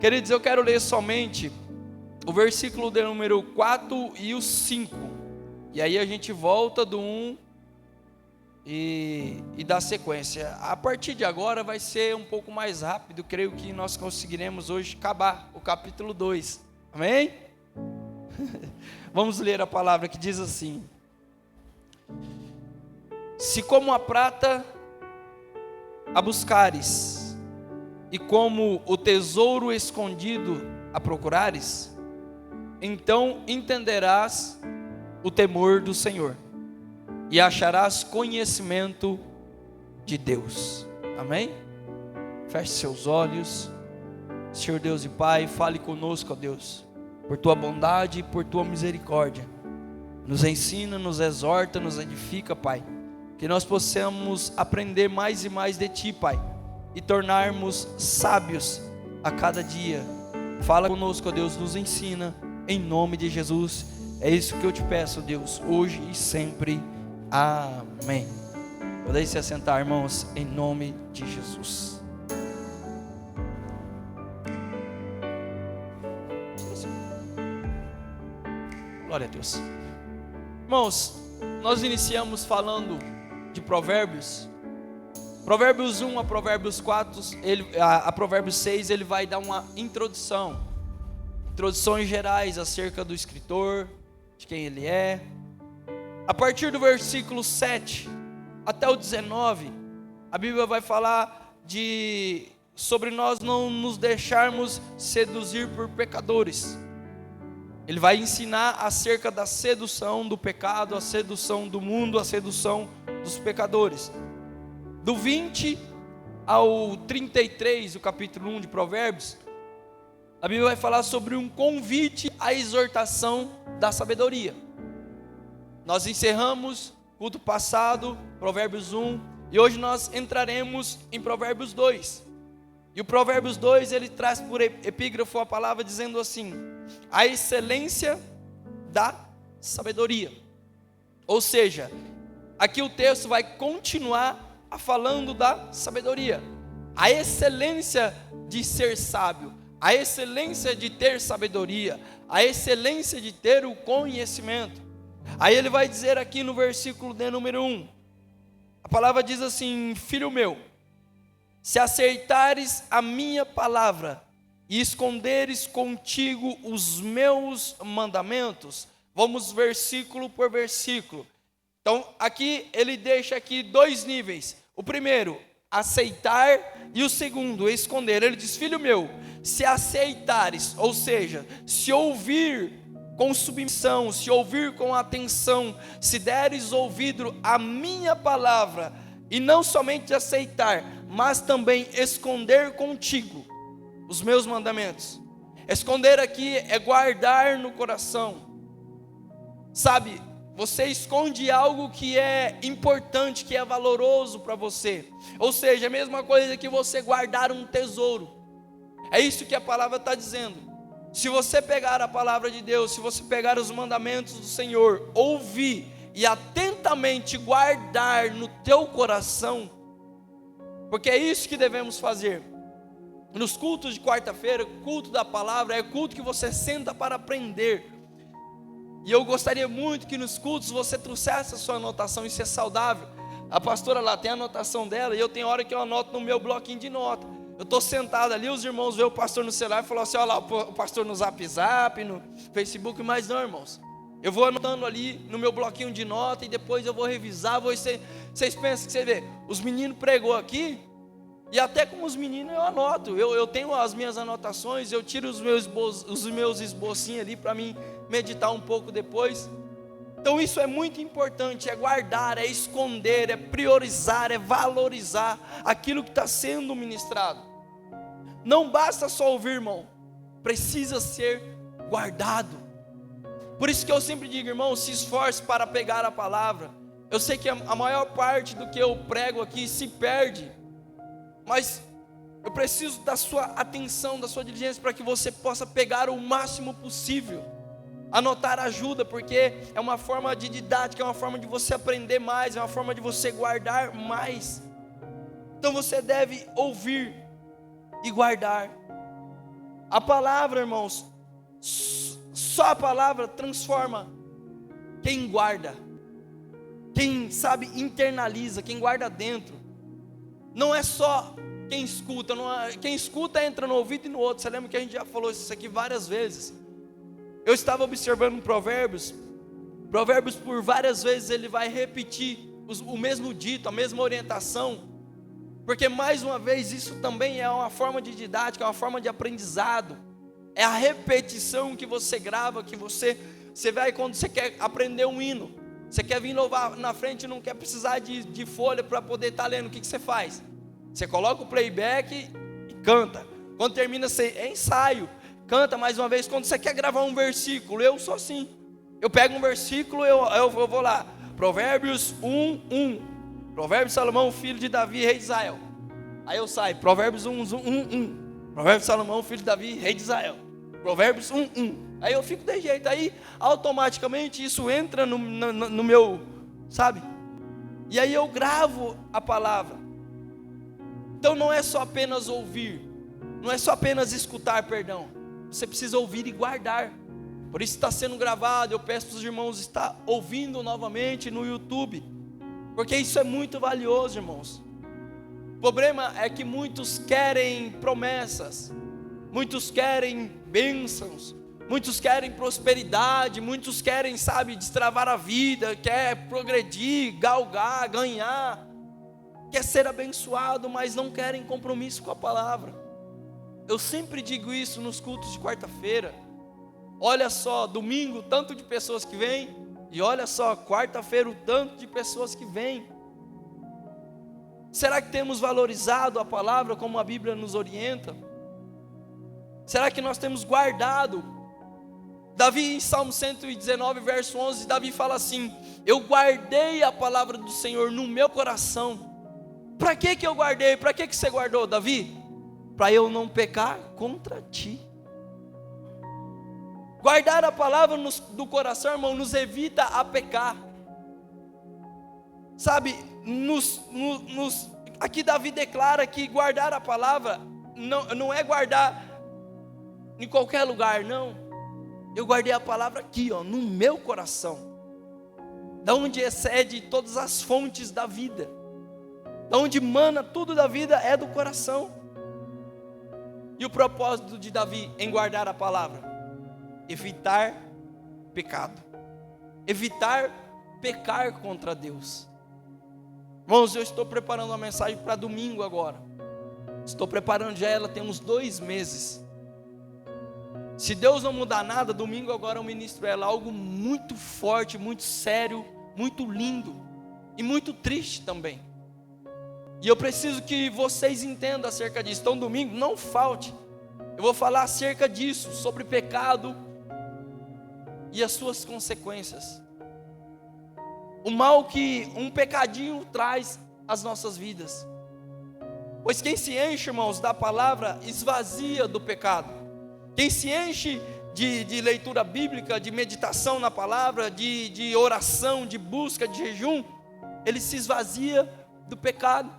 Queridos, eu quero ler somente o versículo de número 4 e o 5. E aí a gente volta do 1 e dá sequência. A partir de agora vai ser um pouco mais rápido. Creio que nós conseguiremos hoje acabar o capítulo 2. Amém? Vamos ler a palavra que diz assim: se como a prata a buscares, e como o tesouro escondido a procurares, então entenderás o temor do Senhor, e acharás conhecimento de Deus. Amém? Feche seus olhos. Senhor Deus e Pai, fale conosco, ó Deus, por Tua bondade e por Tua misericórdia. Nos ensina, nos exorta, nos edifica, Pai. Que nós possamos aprender mais e mais de Ti, Pai, e tornarmos sábios a cada dia. Fala conosco, ó Deus, nos ensina, em nome de Jesus. É isso que eu te peço, Deus, hoje e sempre. Amém. Podem se assentar, irmãos, em nome de Jesus. Glória a Deus. Irmãos, nós iniciamos falando de Provérbios. Provérbios 1 a Provérbios 4, a Provérbios 6, ele vai dar uma introduções gerais acerca do escritor, de quem ele é. A partir do versículo 7 até o 19, a Bíblia vai falar sobre nós não nos deixarmos seduzir por pecadores. Ele vai ensinar acerca da sedução do pecado, a sedução do mundo, a sedução dos pecadores. Do 20 ao 33, o capítulo 1 de Provérbios, a Bíblia vai falar sobre um convite à exortação da sabedoria. Nós encerramos o culto passado, Provérbios 1, e hoje nós entraremos em Provérbios 2. E o Provérbios 2, ele traz por epígrafo a palavra dizendo assim: a excelência da sabedoria. Ou seja, aqui o texto vai continuar falando da sabedoria, a excelência de ser sábio, a excelência de ter sabedoria, a excelência de ter o conhecimento. Aí ele vai dizer aqui no versículo de número 1, a palavra diz assim: filho meu, se aceitares a minha palavra e esconderes contigo os meus mandamentos. Vamos versículo por versículo. Então aqui ele deixa aqui dois níveis: o primeiro, aceitar, e o segundo, esconder. Ele diz: filho meu, se aceitares, ou seja, se ouvir com submissão, se ouvir com atenção, se deres ouvido à minha palavra, e não somente aceitar, mas também esconder contigo os meus mandamentos. Esconder aqui é guardar no coração. Sabe, você esconde algo que é importante, que é valoroso para você. Ou seja, a mesma coisa que você guardar um tesouro. É isso que a palavra está dizendo. Se você pegar a palavra de Deus, se você pegar os mandamentos do Senhor, ouvir e atentamente guardar no teu coração, porque é isso que devemos fazer. Nos cultos de quarta-feira, culto da palavra, é culto que você senta para aprender. E eu gostaria muito que nos cultos você trouxesse a sua anotação. Isso é saudável. A pastora lá tem a anotação dela, e eu tenho hora que eu anoto no meu bloquinho de nota. Eu estou sentado ali, os irmãos veem o pastor no celular e falam assim: olha lá o pastor no Zap Zap, no Facebook. Mas não, irmãos, eu vou anotando ali no meu bloquinho de nota, e depois eu vou revisar. Vocês pensam que você vê, os meninos pregou aqui, e até com os meninos eu anoto. Eu tenho as minhas anotações, eu tiro os meus esbocinhos ali para mim meditar um pouco depois. Então isso é muito importante, é guardar, é esconder, é priorizar, é valorizar aquilo que está sendo ministrado. Não basta só ouvir, irmão, precisa ser guardado. Por isso que eu sempre digo, irmão, se esforce para pegar a palavra. Eu sei que a maior parte do que eu prego aqui se perde, mas eu preciso da sua atenção, da sua diligência, para que você possa pegar o máximo possível. Anotar ajuda, porque é uma forma de didática, é uma forma de você aprender mais, é uma forma de você guardar mais. Então você deve ouvir e guardar. A palavra, irmãos, só a palavra transforma quem guarda, quem sabe internaliza, quem guarda dentro. Não é só quem escuta, quem escuta entra no ouvido e no outro. Você lembra que a gente já falou isso aqui várias vezes? Eu estava observando Provérbios por várias vezes ele vai repetir o mesmo dito, a mesma orientação, porque mais uma vez isso também é uma forma de didática, é uma forma de aprendizado, é a repetição que você grava, que você vai quando você quer aprender um hino, você quer vir louvar na frente e não quer precisar de folha para poder estar lendo, o que você faz? Você coloca o playback e canta, quando termina você ensaio, canta mais uma vez. Quando você quer gravar um versículo, eu sou assim, eu pego um versículo, eu vou lá, Provérbios 1:1, Provérbios Salomão, filho de Davi, rei de Israel. Aí eu saio, Provérbios 1:1, Provérbios Salomão, filho de Davi, rei de Israel. Provérbios 1:1. Aí eu fico de jeito, aí automaticamente isso entra no meu, sabe? E aí eu gravo a palavra. Então não é só apenas ouvir, não é só apenas escutar, perdão. Você precisa ouvir e guardar. Por isso está sendo gravado. Eu peço para os irmãos estar ouvindo novamente no YouTube, porque isso é muito valioso, irmãos. O problema é que muitos querem promessas, muitos querem bênçãos, muitos querem prosperidade, muitos querem, sabe, destravar a vida, quer progredir, galgar, ganhar, quer ser abençoado, mas não querem compromisso com a palavra. Eu sempre digo isso nos cultos de quarta-feira. Olha só, domingo, o tanto de pessoas que vêm, e olha só, quarta-feira, o tanto de pessoas que vêm. Será que temos valorizado a palavra como a Bíblia nos orienta? Será que nós temos guardado? Davi, em Salmo 119, verso 11, Davi fala assim: eu guardei a palavra do Senhor no meu coração. Para que eu guardei? Para que você guardou, Davi? Para eu não pecar contra ti. Guardar a palavra do coração, irmão, nos evita a pecar. Sabe, aqui Davi declara que guardar a palavra não é guardar em qualquer lugar, não. Eu guardei a palavra aqui, ó, no meu coração, da onde excede todas as fontes da vida, da onde mana tudo da vida é do coração. E o propósito de Davi em guardar a palavra? Evitar pecado, evitar pecar contra Deus. Irmãos, eu estou preparando uma mensagem para domingo agora. Estou preparando já ela tem uns 2 meses. Se Deus não mudar nada, domingo agora eu ministro ela, algo muito forte, muito sério, muito lindo e muito triste também. E eu preciso que vocês entendam acerca disso. Então domingo não falte. Eu vou falar acerca disso, sobre pecado e as suas consequências. O mal que um pecadinho traz às nossas vidas. Pois quem se enche, irmãos, da palavra, esvazia do pecado. Quem se enche de leitura bíblica, de meditação na palavra, de oração, de busca, de jejum, ele se esvazia do pecado.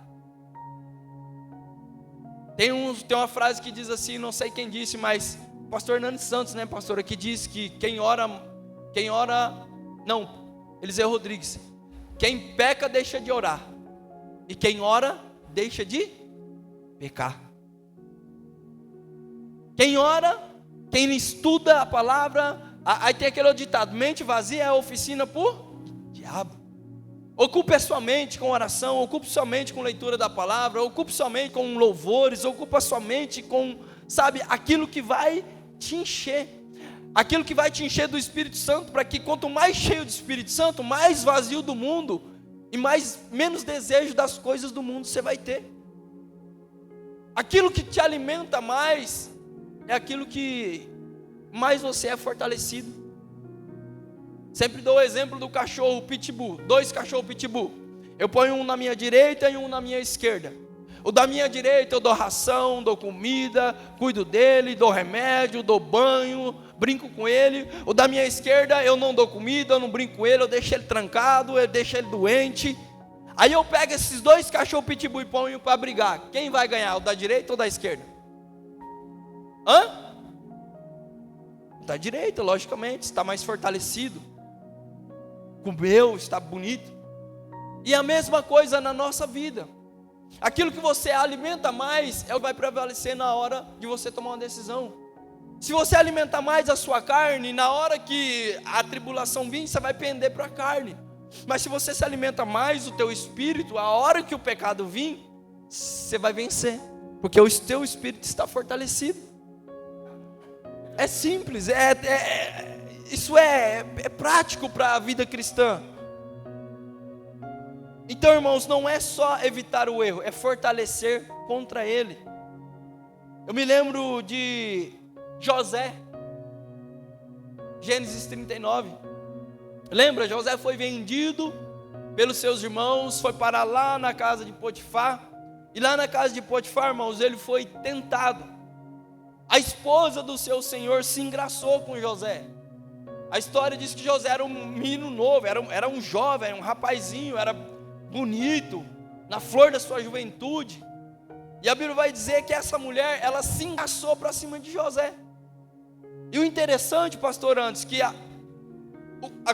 Tem uma frase que diz assim, não sei quem disse, mas pastor Hernani Santos, né, pastora, que diz que Eliseu Rodrigues, quem peca deixa de orar, e quem ora deixa de pecar. Quem ora, quem estuda a palavra, aí tem aquele ditado, mente vazia é a oficina por diabo. Ocupe a sua mente com oração, ocupe sua mente com leitura da palavra, ocupe sua mente com louvores, ocupe a sua mente com, sabe, aquilo que vai te encher. Aquilo que vai te encher do Espírito Santo, para que quanto mais cheio do Espírito Santo, mais vazio do mundo e menos desejo das coisas do mundo você vai ter. Aquilo que te alimenta mais é aquilo que mais você é fortalecido. Sempre dou o exemplo do cachorro pitbull, 2 cachorros pitbull. Eu ponho um na minha direita e um na minha esquerda. O da minha direita eu dou ração, dou comida, cuido dele, dou remédio, dou banho, brinco com ele. O da minha esquerda eu não dou comida, eu não brinco com ele, eu deixo ele trancado, eu deixo ele doente. Aí eu pego esses 2 cachorros pitbull e ponho para brigar. Quem vai ganhar, o da direita ou da esquerda? Está direita, logicamente, está mais fortalecido. Comeu, está bonito. E a mesma coisa na nossa vida. Aquilo que você alimenta mais é o que vai prevalecer na hora de você tomar uma decisão. Se você alimentar mais a sua carne, na hora que a tribulação vir, você vai pender para a carne. Mas se você se alimenta mais do teu espírito, a hora que o pecado vir, você vai vencer. Porque o teu espírito está fortalecido. É simples, isso é prático para a vida cristã. Então, irmãos, não é só evitar o erro, é fortalecer contra ele. Eu me lembro de José, Gênesis 39. Lembra? José foi vendido pelos seus irmãos, foi parar lá na casa de Potifar. E lá na casa de Potifar, irmãos, ele foi tentado. A esposa do seu senhor se engraçou com José. A história diz que José era um menino novo, era um jovem, era um rapazinho, era bonito, na flor da sua juventude. E a Bíblia vai dizer que essa mulher, ela se engraçou para cima de José. E o interessante, pastor, antes, que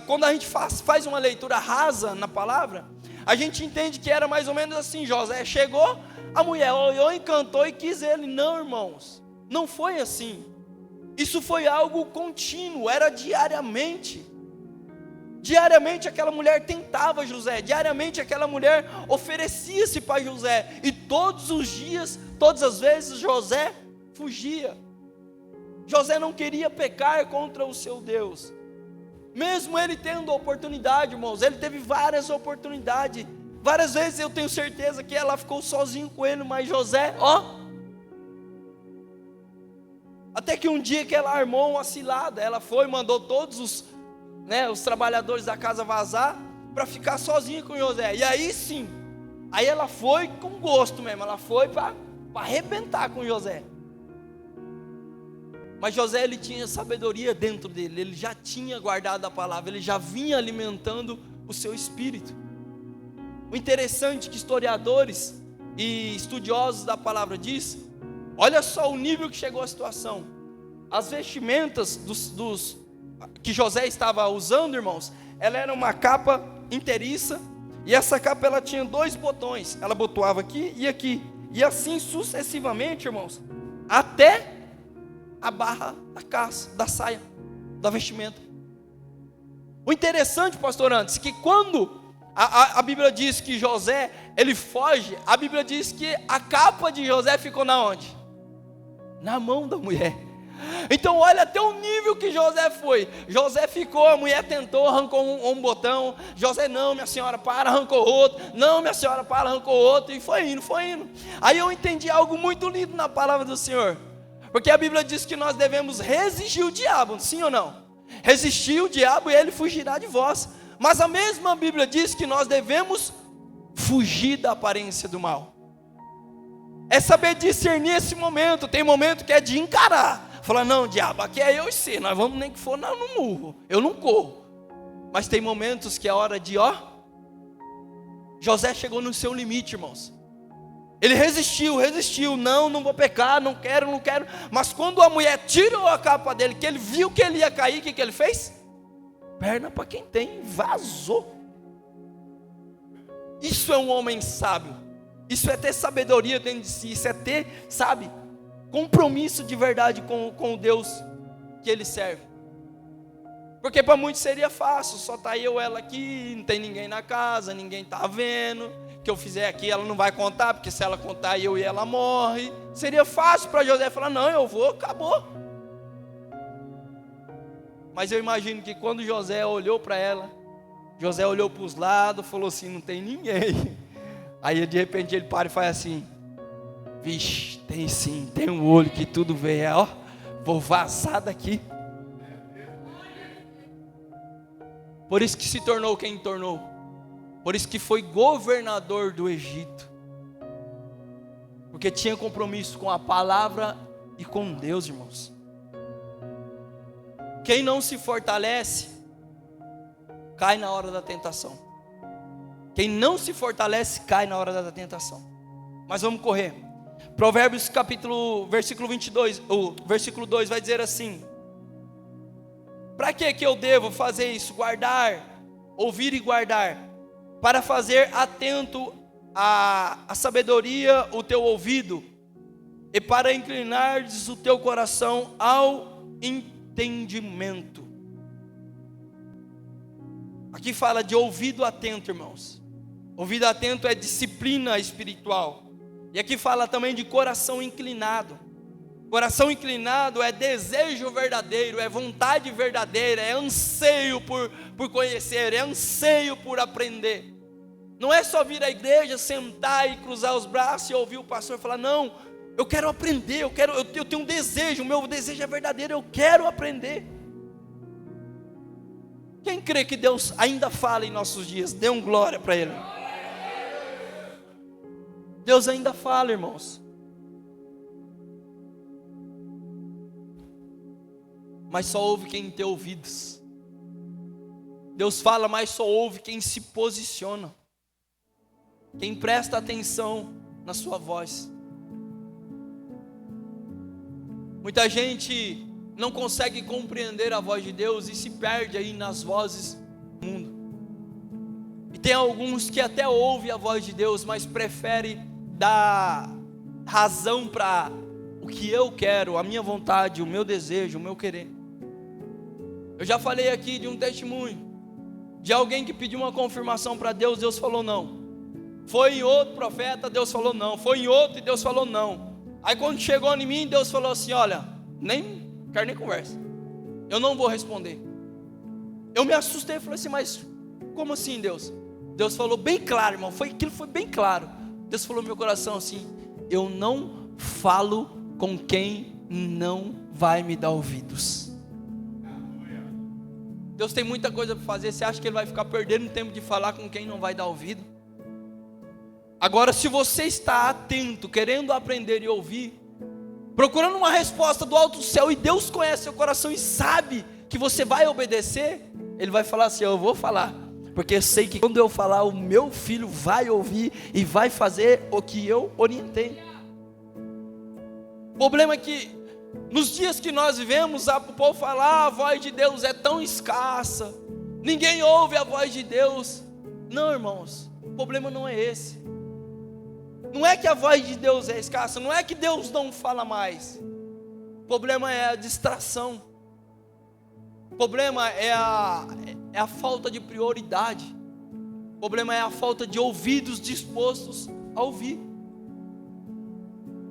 quando a gente faz uma leitura rasa na palavra, a gente entende que era mais ou menos assim: José chegou, a mulher olhou, encantou e quis ele. Não, irmãos, não foi assim. Isso foi algo contínuo, era diariamente. Diariamente aquela mulher tentava José, diariamente aquela mulher oferecia-se para José, e todos os dias, todas as vezes, José fugia. José não queria pecar contra o seu Deus, mesmo ele tendo oportunidade, irmãos. Ele teve várias oportunidades, várias vezes eu tenho certeza que ela ficou sozinho com ele, mas José, até que um dia que ela armou uma cilada, ela foi, mandou todos os trabalhadores da casa vazar, para ficar sozinha com José. E aí sim, aí ela foi com gosto mesmo, ela foi para arrebentar com José. Mas José, ele tinha sabedoria dentro dele, ele já tinha guardado a palavra, ele já vinha alimentando o seu espírito. O interessante é que historiadores e estudiosos da palavra diz, olha só o nível que chegou a situação. As vestimentas que José estava usando, irmãos, ela era uma capa inteiriça, e essa capa ela tinha 2 botões, ela botoava aqui e aqui, e assim sucessivamente, irmãos, até a barra da saia, da vestimenta. O interessante, pastor, antes, que quando a Bíblia diz que José, ele foge, a Bíblia diz que a capa de José ficou na onde? Na mão da mulher. Então olha até o nível que José foi. José ficou, a mulher tentou, arrancou um botão. José, não, minha senhora, para, arrancou outro. Não, minha senhora, para, arrancou outro. E foi indo. Aí eu entendi algo muito lindo na palavra do Senhor, porque a Bíblia diz que nós devemos resistir o diabo, sim ou não? Resistir o diabo e ele fugirá de vós. Mas a mesma Bíblia diz que nós devemos fugir da aparência do mal. É saber discernir esse momento. Tem momento que é de encarar, falar, não, diabo, aqui é eu e você, nós vamos nem que for no murro, eu não corro. Mas tem momentos que é hora de, José chegou no seu limite, irmãos. Ele resistiu, não vou pecar, não quero. Mas quando a mulher tirou a capa dele, que ele viu que ele ia cair, o que ele fez? Perna para quem tem, vazou. Isso é um homem sábio. Isso é ter sabedoria dentro de si. Isso é ter, compromisso de verdade com o Deus que ele serve. Porque para muitos seria fácil, só está eu e ela aqui, não tem ninguém na casa, ninguém está vendo. Que eu fizer aqui, ela não vai contar, porque se ela contar, eu e ela morre. Seria fácil para José falar, não, eu vou, acabou. Mas eu imagino que quando José olhou para ela, José olhou para os lados, falou assim, não tem ninguém. Aí de repente ele para e faz assim, vixe, tem sim, tem um olho que tudo vê, vou vazar daqui. Por isso que se tornou quem tornou. Por isso que foi governador do Egito. Porque tinha compromisso com a palavra e com Deus, irmãos. Quem não se fortalece, cai na hora da tentação. Quem não se fortalece, cai na hora da tentação. Mas vamos correr. Provérbios versículo 22, o versículo 2 vai dizer assim: Para que eu devo fazer isso? Guardar, ouvir e guardar, para fazer atento a sabedoria o teu ouvido, e para inclinares o teu coração ao entendimento. Aqui fala de ouvido atento, irmãos. Ouvido atento é disciplina espiritual. E aqui fala também de coração inclinado. Coração inclinado é desejo verdadeiro, é vontade verdadeira, é anseio por conhecer, é anseio por aprender. Não é só vir à igreja, sentar e cruzar os braços e ouvir o pastor falar, não, eu quero aprender, eu tenho um desejo, o meu desejo é verdadeiro, eu quero aprender. Quem crê que Deus ainda fala em nossos dias, dê um glória para Ele. Deus ainda fala, irmãos. Mas só ouve quem tem ouvidos. Deus fala, mas só ouve quem se posiciona, quem presta atenção na sua voz. Muita gente não consegue compreender a voz de Deus e se perde aí nas vozes do mundo. E tem alguns que até ouvem a voz de Deus, mas preferem dar razão para o que eu quero, a minha vontade, o meu desejo, o meu querer. Eu já falei aqui de um testemunho de alguém que pediu uma confirmação para Deus, Deus falou não. Foi em outro profeta, Deus falou não. Foi em outro e Deus falou não. Aí quando chegou em mim, Deus falou assim, olha, quero nem conversa, eu não vou responder. Eu me assustei e falei assim, mas como assim, Deus? Deus falou bem claro, irmão, aquilo foi bem claro. Deus falou no meu coração assim, eu não falo com quem não vai me dar ouvidos. Deus tem muita coisa para fazer, você acha que Ele vai ficar perdendo tempo de falar com quem não vai dar ouvido? Agora, se você está atento, querendo aprender e ouvir, procurando uma resposta do alto do céu, e Deus conhece seu coração e sabe que você vai obedecer, Ele vai falar assim, eu vou falar, porque eu sei que quando eu falar, o meu filho vai ouvir e vai fazer o que eu orientei. O problema é que nos dias que nós vivemos, o povo fala, a voz de Deus é tão escassa, ninguém ouve a voz de Deus. Não, irmãos, o problema não é esse. Não é que a voz de Deus é escassa, não é que Deus não fala mais. O problema é a distração. O problema é a falta de prioridade. O problema é a falta de ouvidos dispostos a ouvir.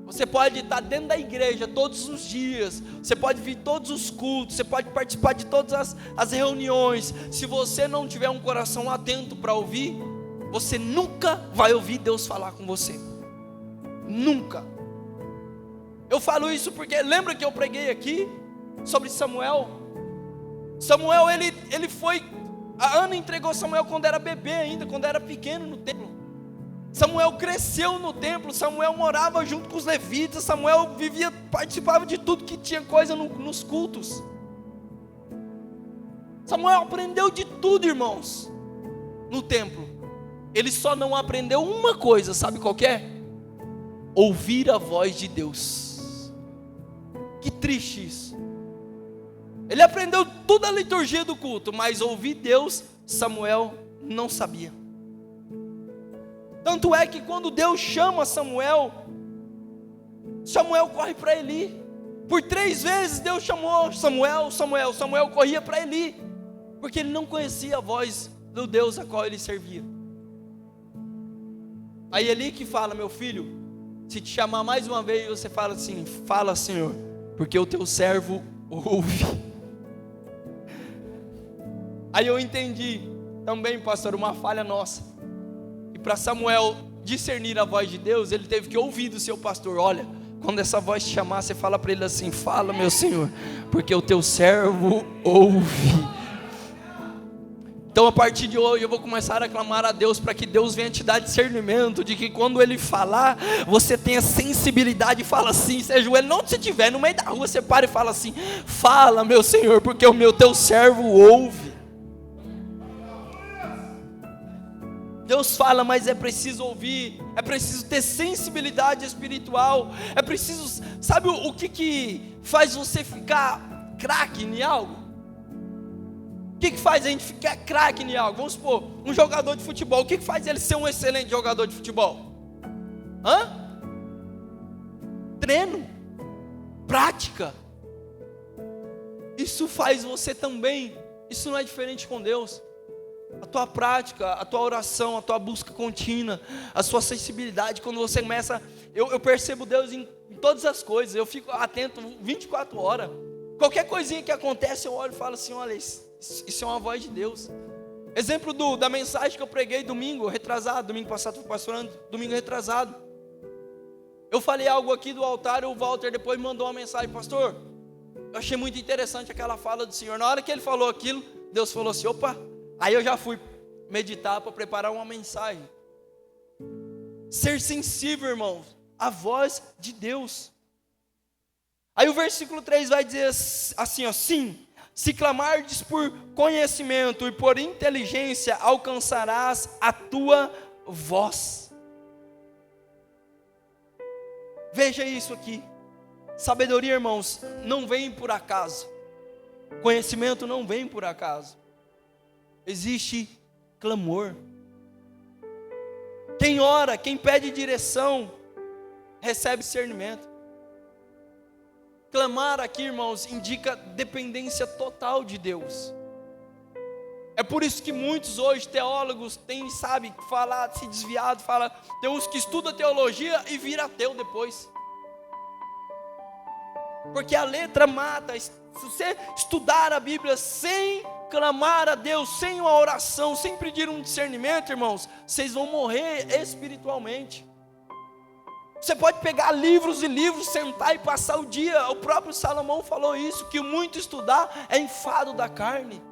Você pode estar dentro da igreja todos os dias, você pode vir todos os cultos, você pode participar de todas as reuniões. Se você não tiver um coração atento para ouvir, você nunca vai ouvir Deus falar com você. Nunca. Eu falo isso porque lembra que eu preguei aqui sobre Samuel? Samuel, ele foi, a Ana entregou Samuel quando era bebê ainda, quando era pequeno no templo. Samuel cresceu no templo, Samuel morava junto com os levitas, Samuel participava de tudo que tinha coisa nos cultos. Samuel aprendeu de tudo, irmãos, no templo. Ele só não aprendeu uma coisa, sabe qual que é? Ouvir a voz de Deus. Que triste isso. Ele aprendeu toda a liturgia do culto, mas ouvir Deus, Samuel não sabia. Tanto é que quando Deus chama Samuel, Samuel corre para Eli. Por 3 vezes Deus chamou Samuel, Samuel, Samuel corria para Eli, porque ele não conhecia a voz do Deus a qual ele servia. Aí Eli que fala, meu filho, se te chamar mais uma vez, você fala assim, fala Senhor, porque o teu servo ouve. Aí eu entendi também, pastor, uma falha nossa. E para Samuel discernir a voz de Deus, ele teve que ouvir do seu pastor, olha, quando essa voz te chamar, você fala para ele assim, fala meu Senhor, porque o teu servo ouve. Então a partir de hoje eu vou começar a clamar a Deus para que Deus venha te dar discernimento, de que quando Ele falar, você tenha sensibilidade e fala assim, se ajoelha, onde você estiver, no meio da rua, você para e fala assim, fala meu Senhor, porque o teu servo ouve. Deus fala, mas é preciso ouvir, é preciso ter sensibilidade espiritual, é preciso, sabe o que faz você ficar craque em algo? O que faz a gente ficar craque em algo? Vamos supor, um jogador de futebol. O que faz ele ser um excelente jogador de futebol? Treino, prática. Isso faz você também. Isso não é diferente com Deus. A tua prática, a tua oração, a tua busca contínua, a sua sensibilidade, quando você começa, eu percebo Deus em todas as coisas, eu fico atento 24 horas, qualquer coisinha que acontece, eu olho e falo assim, olha, isso é uma voz de Deus. Exemplo da mensagem que eu preguei domingo passado fui pastorando, domingo retrasado, eu falei algo aqui do altar, o Walter depois mandou uma mensagem, pastor, eu achei muito interessante aquela fala do Senhor, na hora que ele falou aquilo, Deus falou assim, opa, aí eu já fui meditar para preparar uma mensagem. Ser sensível, irmãos, à voz de Deus. Aí o versículo 3 vai dizer assim, ó, sim, se clamardes por conhecimento e por inteligência, alcançarás a tua voz. Veja isso aqui. Sabedoria, irmãos, não vem por acaso. Conhecimento não vem por acaso. Existe clamor. Quem ora, quem pede direção, recebe discernimento. Clamar aqui, irmãos, indica dependência total de Deus. É por isso que muitos hoje teólogos têm, falar, se desviado, tem uns que estudam teologia e vira ateu depois. Porque a letra mata. Se você estudar a Bíblia sem clamar a Deus, sem uma oração, sem pedir um discernimento, irmãos, vocês vão morrer espiritualmente. Você pode pegar livros e livros, sentar e passar o dia. O próprio Salomão falou isso, que muito estudar é enfado da carne.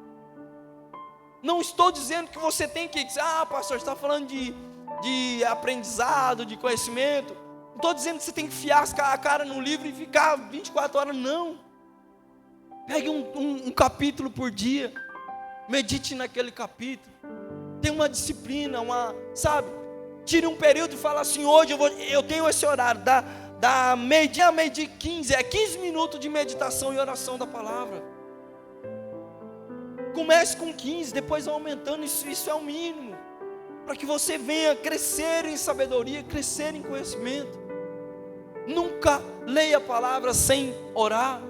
Não estou dizendo que você tem que dizer, pastor, você está falando de aprendizado, de conhecimento. Não estou dizendo que você tem que enfiar a cara no livro e ficar 24 horas, não. Pegue um capítulo por dia, medite naquele capítulo, tenha uma disciplina, tire um período e fala assim, hoje eu tenho esse horário, da meio-dia a meio-dia 15, é 15 minutos de meditação e oração da palavra. Comece com 15, depois vai aumentando, isso é o mínimo, para que você venha crescer em sabedoria, crescer em conhecimento. Nunca leia a palavra sem orar.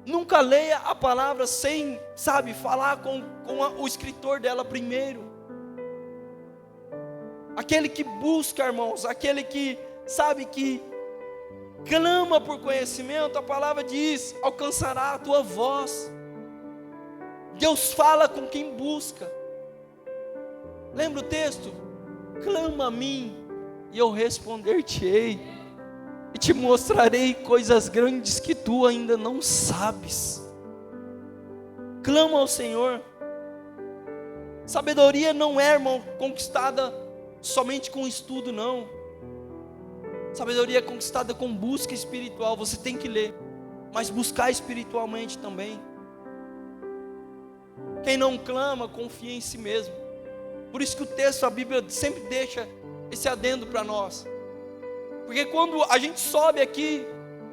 Nunca leia a palavra sem, falar com o escritor dela primeiro. Aquele que busca, irmãos, aquele que, que clama por conhecimento, a palavra diz, alcançará a tua voz. Deus fala com quem busca. Lembra o texto? Clama a mim e eu responder-te-ei. E te mostrarei coisas grandes que tu ainda não sabes. Clama ao Senhor. Sabedoria não é, irmão, conquistada somente com estudo, não. Sabedoria é conquistada com busca espiritual. Você tem que ler, mas buscar espiritualmente também. Quem não clama, confia em si mesmo. Por isso que o texto, a Bíblia sempre deixa esse adendo para nós. Porque quando a gente sobe aqui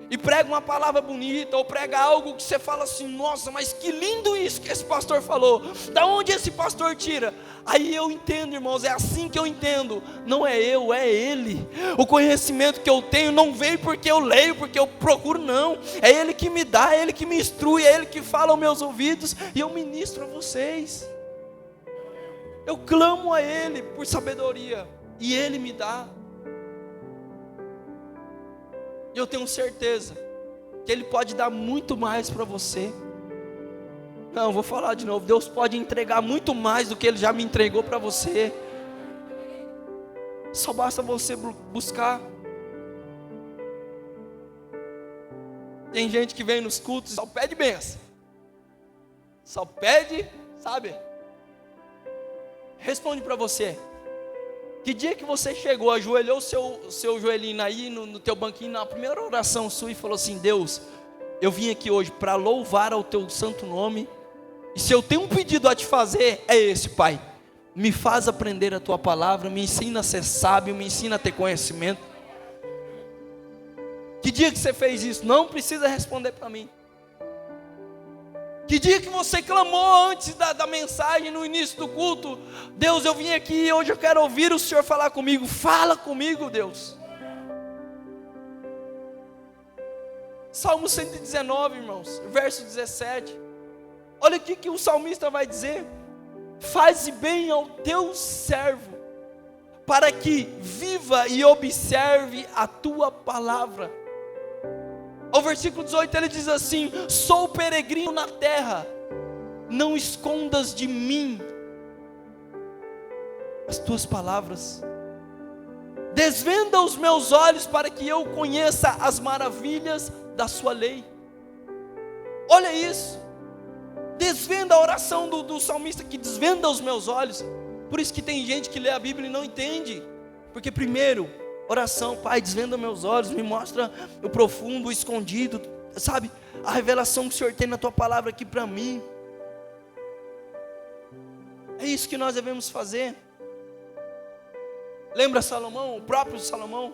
e prega uma palavra bonita, ou prega algo que você fala assim, nossa, mas que lindo isso que esse pastor falou, da onde esse pastor tira? Aí eu entendo, irmãos, é assim que eu entendo, não é eu, é ele. O conhecimento que eu tenho não veio porque eu leio, porque eu procuro, não, é ele que me dá, é ele que me instrui, é ele que fala aos meus ouvidos, e eu ministro a vocês. Eu clamo a ele por sabedoria, e ele me dá. E eu tenho certeza que Ele pode dar muito mais para você. Não, vou falar de novo. Deus pode entregar muito mais do que Ele já me entregou para você. Só basta você buscar. Tem gente que vem nos cultos e só pede bênção. Só pede, Responde para você. Que dia que você chegou, ajoelhou o seu joelhinho aí no teu banquinho, na primeira oração sua e falou assim, Deus, eu vim aqui hoje para louvar ao teu santo nome, e se eu tenho um pedido a te fazer, é esse, Pai, me faz aprender a tua palavra, me ensina a ser sábio, me ensina a ter conhecimento. Que dia que você fez isso? Não precisa responder para mim. Que Que dia que você clamou antes da mensagem, no início do culto: Deus, eu vim aqui, hoje eu quero ouvir o Senhor falar comigo. Fala comigo, Deus. Salmo 119, irmãos, verso 17. Olha o que o salmista vai dizer: faze bem ao teu servo, para que viva e observe a tua palavra. Ao versículo 18 ele diz assim: sou peregrino na terra, não escondas de mim as tuas palavras. Desvenda os meus olhos para que eu conheça as maravilhas da sua lei. Olha isso, desvenda a oração do salmista, que desvenda os meus olhos. Por isso que tem gente que lê a Bíblia e não entende, porque primeiro, oração: Pai, desvenda meus olhos, me mostra o profundo, o escondido, sabe, a revelação que o Senhor tem na tua palavra aqui para mim. É isso que nós devemos fazer. Lembra Salomão, o próprio Salomão,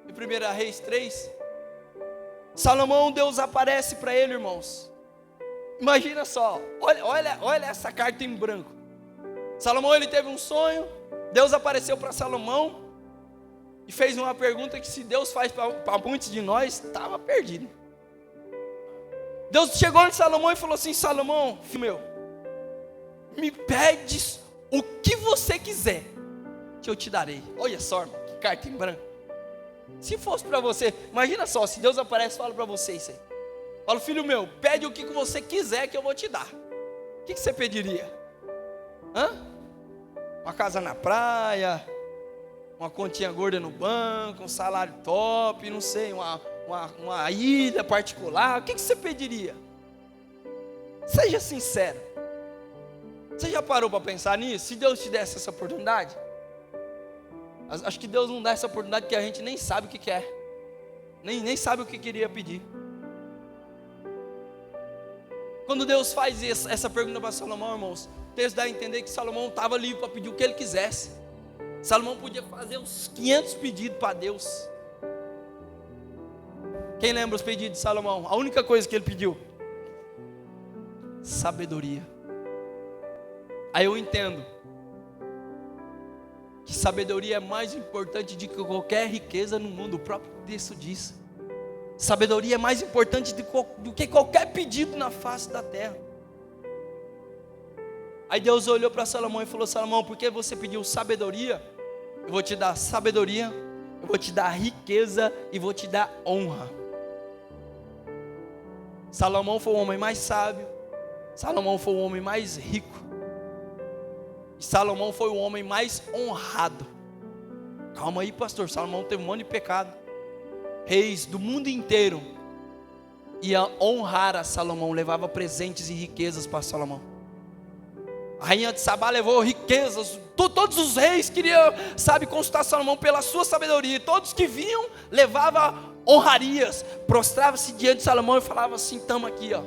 em 1 Reis 3? Salomão, Deus aparece para ele, irmãos. Imagina só, olha essa carta em branco. Salomão, ele teve um sonho, Deus apareceu para Salomão e fez uma pergunta que, se Deus faz para muitos de nós, estava perdido. Deus chegou em Salomão e falou assim: Salomão, filho meu, me pedes o que você quiser, que eu te darei. Olha só, irmão, que carta em branco. Se fosse para você, imagina só, se Deus aparece e fala para você isso aí: fala, filho meu, pede o que você quiser que eu vou te dar. O que você pediria? Uma casa na praia, uma continha gorda no banco, um salário top, não sei, uma ilha particular? O que você pediria? Seja sincero. Você já parou para pensar nisso? Se Deus te desse essa oportunidade? Acho que Deus não dá essa oportunidade porque a gente nem sabe o que quer, nem sabe o que queria pedir. Quando Deus faz essa pergunta para Salomão, irmãos, Deus dá a entender que Salomão estava livre para pedir o que ele quisesse. Salomão podia fazer uns 500 pedidos para Deus. Quem lembra os pedidos de Salomão? A única coisa que ele pediu: sabedoria. Aí eu entendo que sabedoria é mais importante do que qualquer riqueza no mundo. O próprio texto diz: sabedoria é mais importante do que qualquer pedido na face da terra. Aí Deus olhou para Salomão e falou: Salomão, porque você pediu sabedoria, eu vou te dar sabedoria, eu vou te dar riqueza e vou te dar honra. Salomão foi o homem mais sábio, Salomão foi o homem mais rico, Salomão foi o homem mais honrado. Calma aí, pastor, Salomão teve um monte de pecado. Reis do mundo inteiro iam honrar a Salomão, levava presentes e riquezas para Salomão. A rainha de Sabá levou riquezas, todos os reis queriam, consultar Salomão pela sua sabedoria. Todos que vinham, levavam honrarias, prostrava-se diante de Salomão e falava assim: estamos aqui, ó.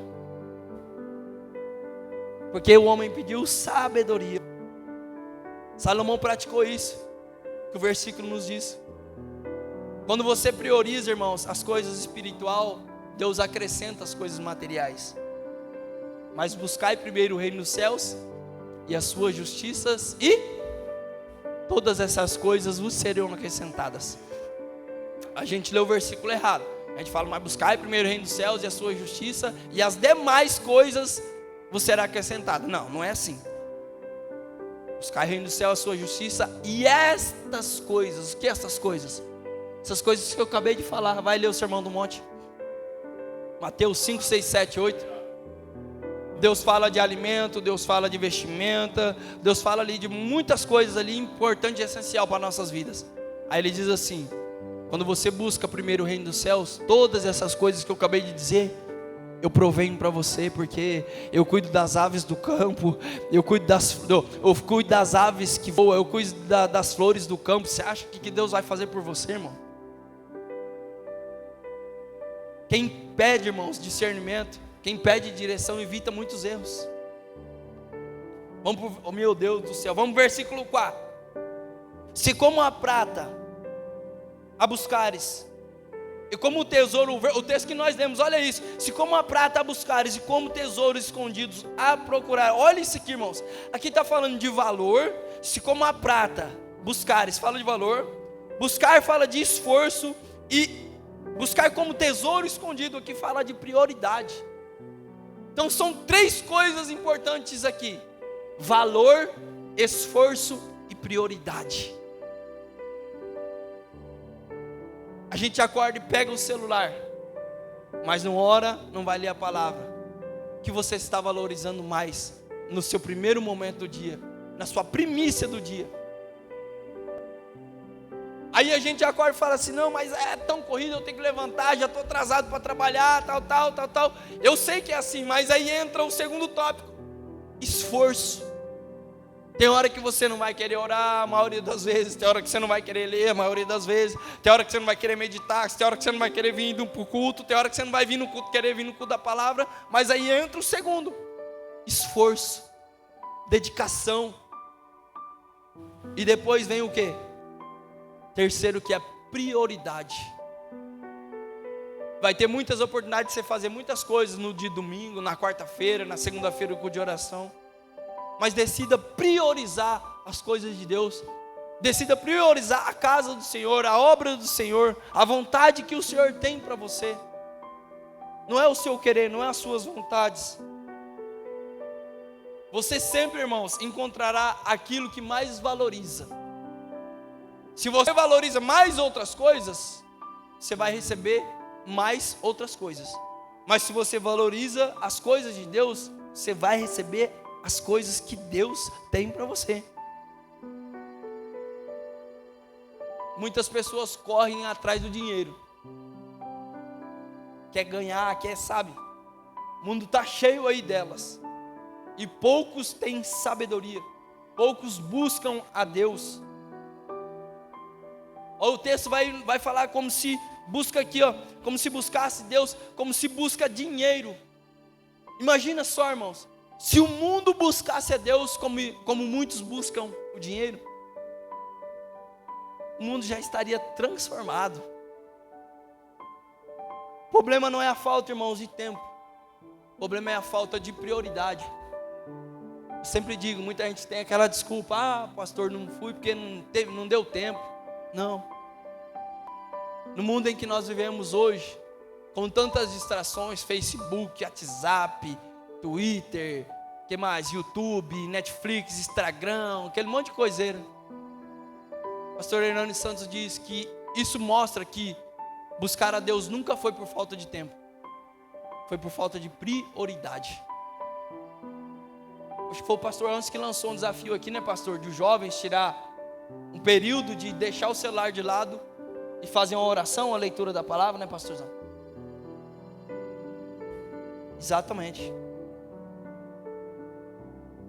Porque o homem pediu sabedoria. Salomão praticou isso, que o versículo nos diz. Quando você prioriza, irmãos, as coisas espirituais, Deus acrescenta as coisas materiais. Mas buscai primeiro o reino dos céus e as suas justiças, e todas essas coisas vos serão acrescentadas. A gente lê o versículo errado. A gente fala: mas buscai primeiro o reino dos céus e a sua justiça, e as demais coisas vos serão acrescentadas. Não, não é assim. Buscar o reino do céu, a sua justiça, e estas coisas. O que é essas coisas? Essas coisas que eu acabei de falar. Vai ler o Sermão do Monte, Mateus 5, 6, 7, 8. Deus fala de alimento, Deus fala de vestimenta, Deus fala ali de muitas coisas ali importantes e essencial para nossas vidas. Aí ele diz assim: quando você busca primeiro o reino dos céus, todas essas coisas que eu acabei de dizer, eu provenho para você, porque eu cuido das aves do campo, eu cuido das aves que voam, eu cuido das flores do campo. Você acha que Deus vai fazer por você, irmão? Quem pede, irmãos, discernimento, quem pede direção, evita muitos erros. Oh meu Deus do céu, vamos para o versículo 4. Se como a prata a buscares, E como o tesouro, o texto que nós lemos, olha isso. Se como a prata a buscares e como tesouros escondidos a procurar. Olha isso aqui, irmãos. Aqui está falando de valor. Se como a prata buscares, fala de valor. Buscar fala de esforço. E buscar como tesouro escondido aqui fala de prioridade. Então são três coisas importantes aqui: valor, esforço e prioridade. A gente acorda e pega o celular, mas não ora, não vai ler a palavra. O que você está valorizando mais no seu primeiro momento do dia, na sua primícia do dia? Aí a gente acorda e fala assim: não, mas é tão corrido, eu tenho que levantar, já estou atrasado para trabalhar, tal. Eu sei que é assim, mas aí entra o segundo tópico: esforço. Tem hora que você não vai querer orar, a maioria das vezes. Tem hora que você não vai querer ler, a maioria das vezes. Tem hora que você não vai querer meditar. Tem hora que você não vai querer vir para o culto. Tem hora que você não vai vir no culto, querer vir no culto da palavra. Mas aí entra o segundo: esforço, dedicação. E depois vem o quê? Terceiro, que é prioridade. Vai ter muitas oportunidades de você fazer muitas coisas no dia domingo, na quarta-feira, na segunda-feira, o culto de oração. Mas decida priorizar as coisas de Deus. Decida priorizar a casa do Senhor, a obra do Senhor, a vontade que o Senhor tem para você. Não é o seu querer, não é as suas vontades. Você sempre, irmãos, encontrará aquilo que mais valoriza. Se você valoriza mais outras coisas, você vai receber mais outras coisas. Mas se você valoriza as coisas de Deus, você vai receber as coisas que Deus tem para você. Muitas pessoas correm atrás do dinheiro. Quer ganhar, sabe? O mundo está cheio aí delas. E poucos têm sabedoria. Poucos buscam a Deus. Ó, o texto vai falar como se busca aqui, ó, como se buscasse Deus, como se busca dinheiro. Imagina só, irmãos. Se o mundo buscasse a Deus como muitos buscam o dinheiro, o mundo já estaria transformado. O problema não é a falta, irmãos, de tempo. O problema é a falta de prioridade. Eu sempre digo, muita gente tem aquela desculpa: ah, pastor, não fui porque não deu tempo. Não. No mundo em que nós vivemos hoje, com tantas distrações, Facebook, WhatsApp, Twitter, que mais? YouTube, Netflix, Instagram, aquele monte de coiseira. Pastor Hernani Santos diz que isso mostra que buscar a Deus nunca foi por falta de tempo, foi por falta de prioridade. Acho que foi o pastor Antes que lançou um desafio aqui, né, pastor? De os jovens tirar um período de deixar o celular de lado e fazer uma oração, uma leitura da palavra, né, pastorzão? Exatamente.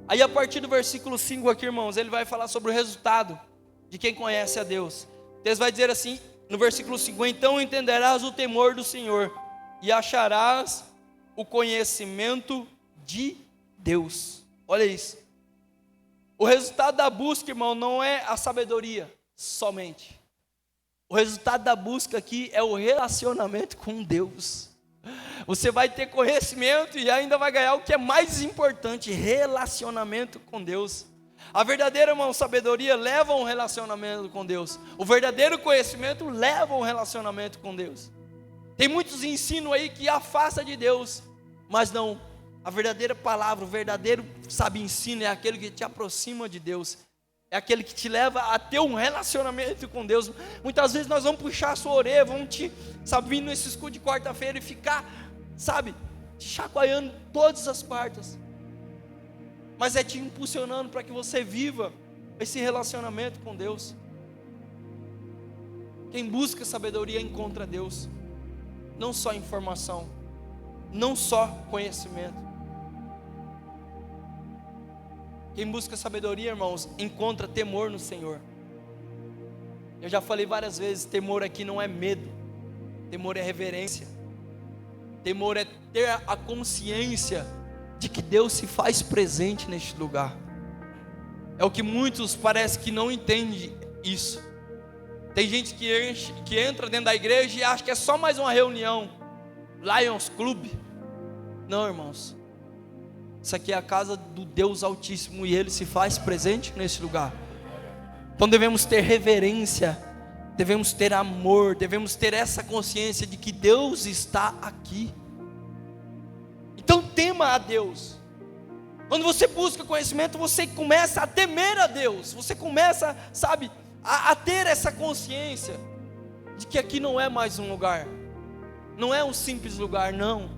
Aí a partir do versículo 5 aqui, irmãos, ele vai falar sobre o resultado de quem conhece a Deus. O texto vai dizer assim, no versículo 5: então entenderás o temor do Senhor e acharás o conhecimento de Deus. Olha isso. O resultado da busca, irmão, não é a sabedoria somente. O resultado da busca aqui é o relacionamento com Deus. Você vai ter conhecimento e ainda vai ganhar o que é mais importante: relacionamento com Deus. A verdadeira, irmão, sabedoria leva a um relacionamento com Deus. O verdadeiro conhecimento leva a um relacionamento com Deus. Tem muitos ensinos aí que afasta de Deus, mas não. A verdadeira palavra, o verdadeiro, sabe, ensino é aquele que te aproxima de Deus. É aquele que te leva a ter um relacionamento com Deus. Muitas vezes nós vamos puxar a sua orelha, vamos te, sabe, vir nesse escudo de quarta-feira e ficar, sabe, te chacoalhando todas as partes. Mas é te impulsionando para que você viva esse relacionamento com Deus. Quem busca sabedoria encontra Deus. Não só informação, não só conhecimento. Quem busca sabedoria, irmãos, encontra temor no Senhor. Eu já falei várias vezes, temor aqui não é medo. Temor é reverência. Temor é ter a consciência de que Deus se faz presente neste lugar. É o que muitos parece que não entendem isso. Tem gente que entra dentro da igreja e acha que é só mais uma reunião, Lions Club. Não, irmãos, isso aqui é a casa do Deus Altíssimo e Ele se faz presente nesse lugar. Então devemos ter reverência, devemos ter amor, devemos ter essa consciência de que Deus está aqui. Então tema a Deus. Quando você busca conhecimento, você começa a temer a Deus, você começa, sabe, a ter essa consciência de que aqui não é mais um lugar, não é um simples lugar, não.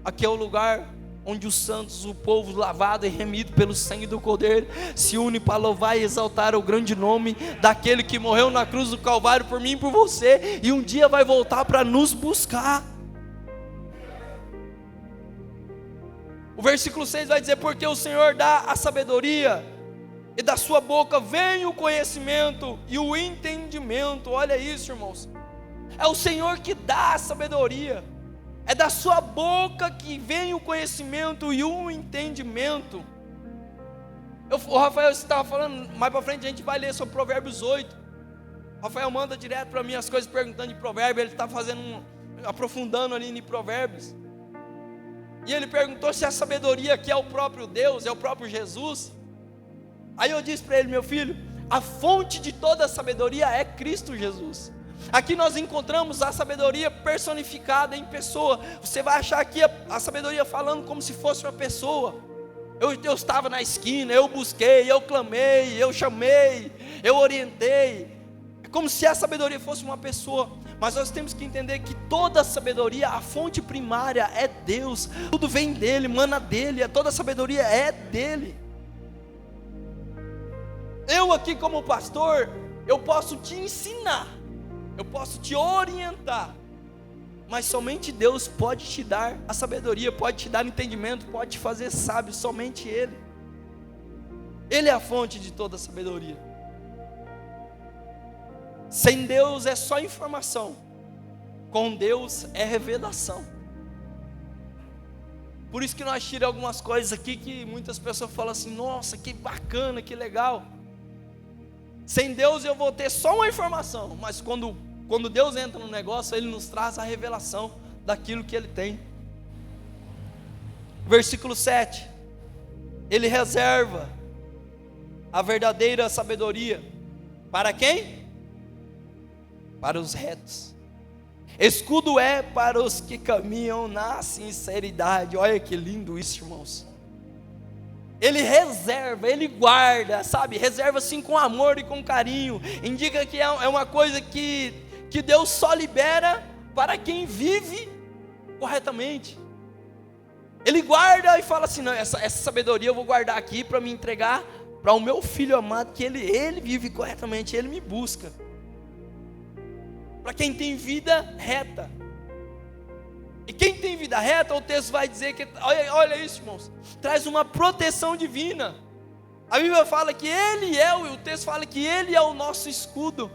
Aqui é o lugar onde os santos, o povo lavado e remido pelo sangue do Cordeiro, se une para louvar e exaltar o grande nome daquele que morreu na cruz do Calvário por mim e por você, e um dia vai voltar para nos buscar. O versículo 6 vai dizer: porque o Senhor dá a sabedoria, e da sua boca vem o conhecimento e o entendimento. Olha isso, irmãos, é o Senhor que dá a sabedoria, é da sua boca que vem o conhecimento e o entendimento. O Rafael estava falando, mais para frente a gente vai ler sobre Provérbios 8. O Rafael manda direto para mim as coisas perguntando de Provérbios, ele está aprofundando ali em Provérbios. E ele perguntou se a sabedoria aqui é o próprio Deus, é o próprio Jesus. Aí eu disse para ele: meu filho, a fonte de toda a sabedoria é Cristo Jesus. Aqui nós encontramos a sabedoria personificada em pessoa. Você vai achar aqui a sabedoria falando como se fosse uma pessoa. Eu estava na esquina, eu busquei, eu clamei, eu chamei, eu orientei. É como se a sabedoria fosse uma pessoa. Mas nós temos que entender que toda a sabedoria, a fonte primária é Deus. Tudo vem dele, mana dele, toda a sabedoria é dele. Eu aqui como pastor, eu posso te ensinar, eu posso te orientar, mas somente Deus pode te dar a sabedoria, pode te dar entendimento, pode te fazer sábio, somente Ele. Ele é a fonte de toda a sabedoria. Sem Deus é só informação, com Deus é revelação. Por isso que nós tiramos algumas coisas aqui que muitas pessoas falam assim: nossa, que bacana, que legal. Sem Deus eu vou ter só uma informação, mas quando Deus entra no negócio, Ele nos traz a revelação daquilo que Ele tem. Versículo 7, Ele reserva a verdadeira sabedoria, para quem? Para os retos. Escudo é para os que caminham na sinceridade. Olha que lindo isso, irmãos. Ele reserva, Ele guarda, sabe? Reserva assim com amor e com carinho. Indica que é uma coisa que Deus só libera para quem vive corretamente. Ele guarda e fala assim: não, essa sabedoria eu vou guardar aqui para me entregar para o meu filho amado, que ele vive corretamente, ele me busca. Para quem tem vida reta. E quem tem vida reta, o texto vai dizer que, olha isso, irmãos, traz uma proteção divina. A Bíblia fala que Ele é, o texto fala que Ele é o nosso escudo.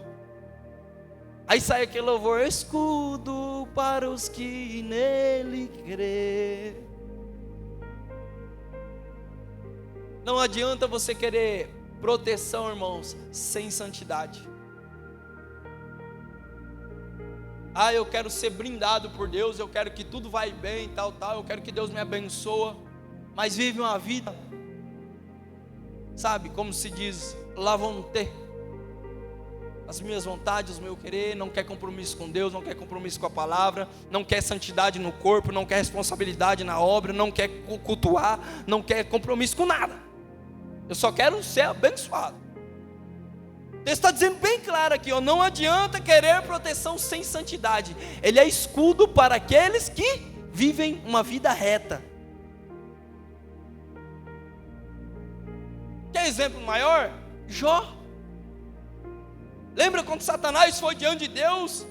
Aí sai aquele louvor: escudo para os que nele crê. Não adianta você querer proteção, irmãos, sem santidade. Ah, eu quero ser brindado por Deus, eu quero que tudo vai bem, tal, eu quero que Deus me abençoe, mas vive uma vida, sabe, como se diz, lá vão ter as minhas vontades, o meu querer, não quer compromisso com Deus, não quer compromisso com a palavra, não quer santidade no corpo, não quer responsabilidade na obra, não quer cultuar, não quer compromisso com nada. Eu só quero ser abençoado. Ele está dizendo bem claro aqui, ó, não adianta querer proteção sem santidade. Ele é escudo para aqueles que vivem uma vida reta. Quer exemplo maior? Jó. Lembra quando Satanás foi diante de Deus?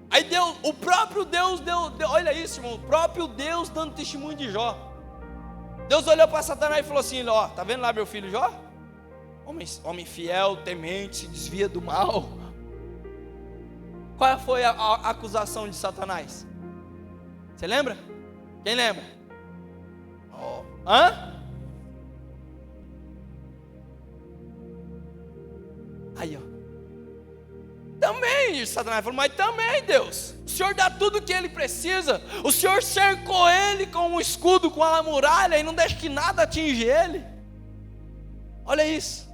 Aí Deus, o próprio Deus deu, olha isso, irmão, o próprio Deus dando testemunho de Jó. Deus olhou para Satanás e falou assim: ó, tá vendo lá meu filho Jó? Homem fiel, temente, se desvia do mal. Qual foi a acusação de Satanás? Você lembra? Quem lembra? Aí, ó. Também, Satanás falou, mas também, Deus, o Senhor dá tudo o que ele precisa, o Senhor cercou ele com um escudo, com a muralha, e não deixa que nada atinja ele. Olha isso,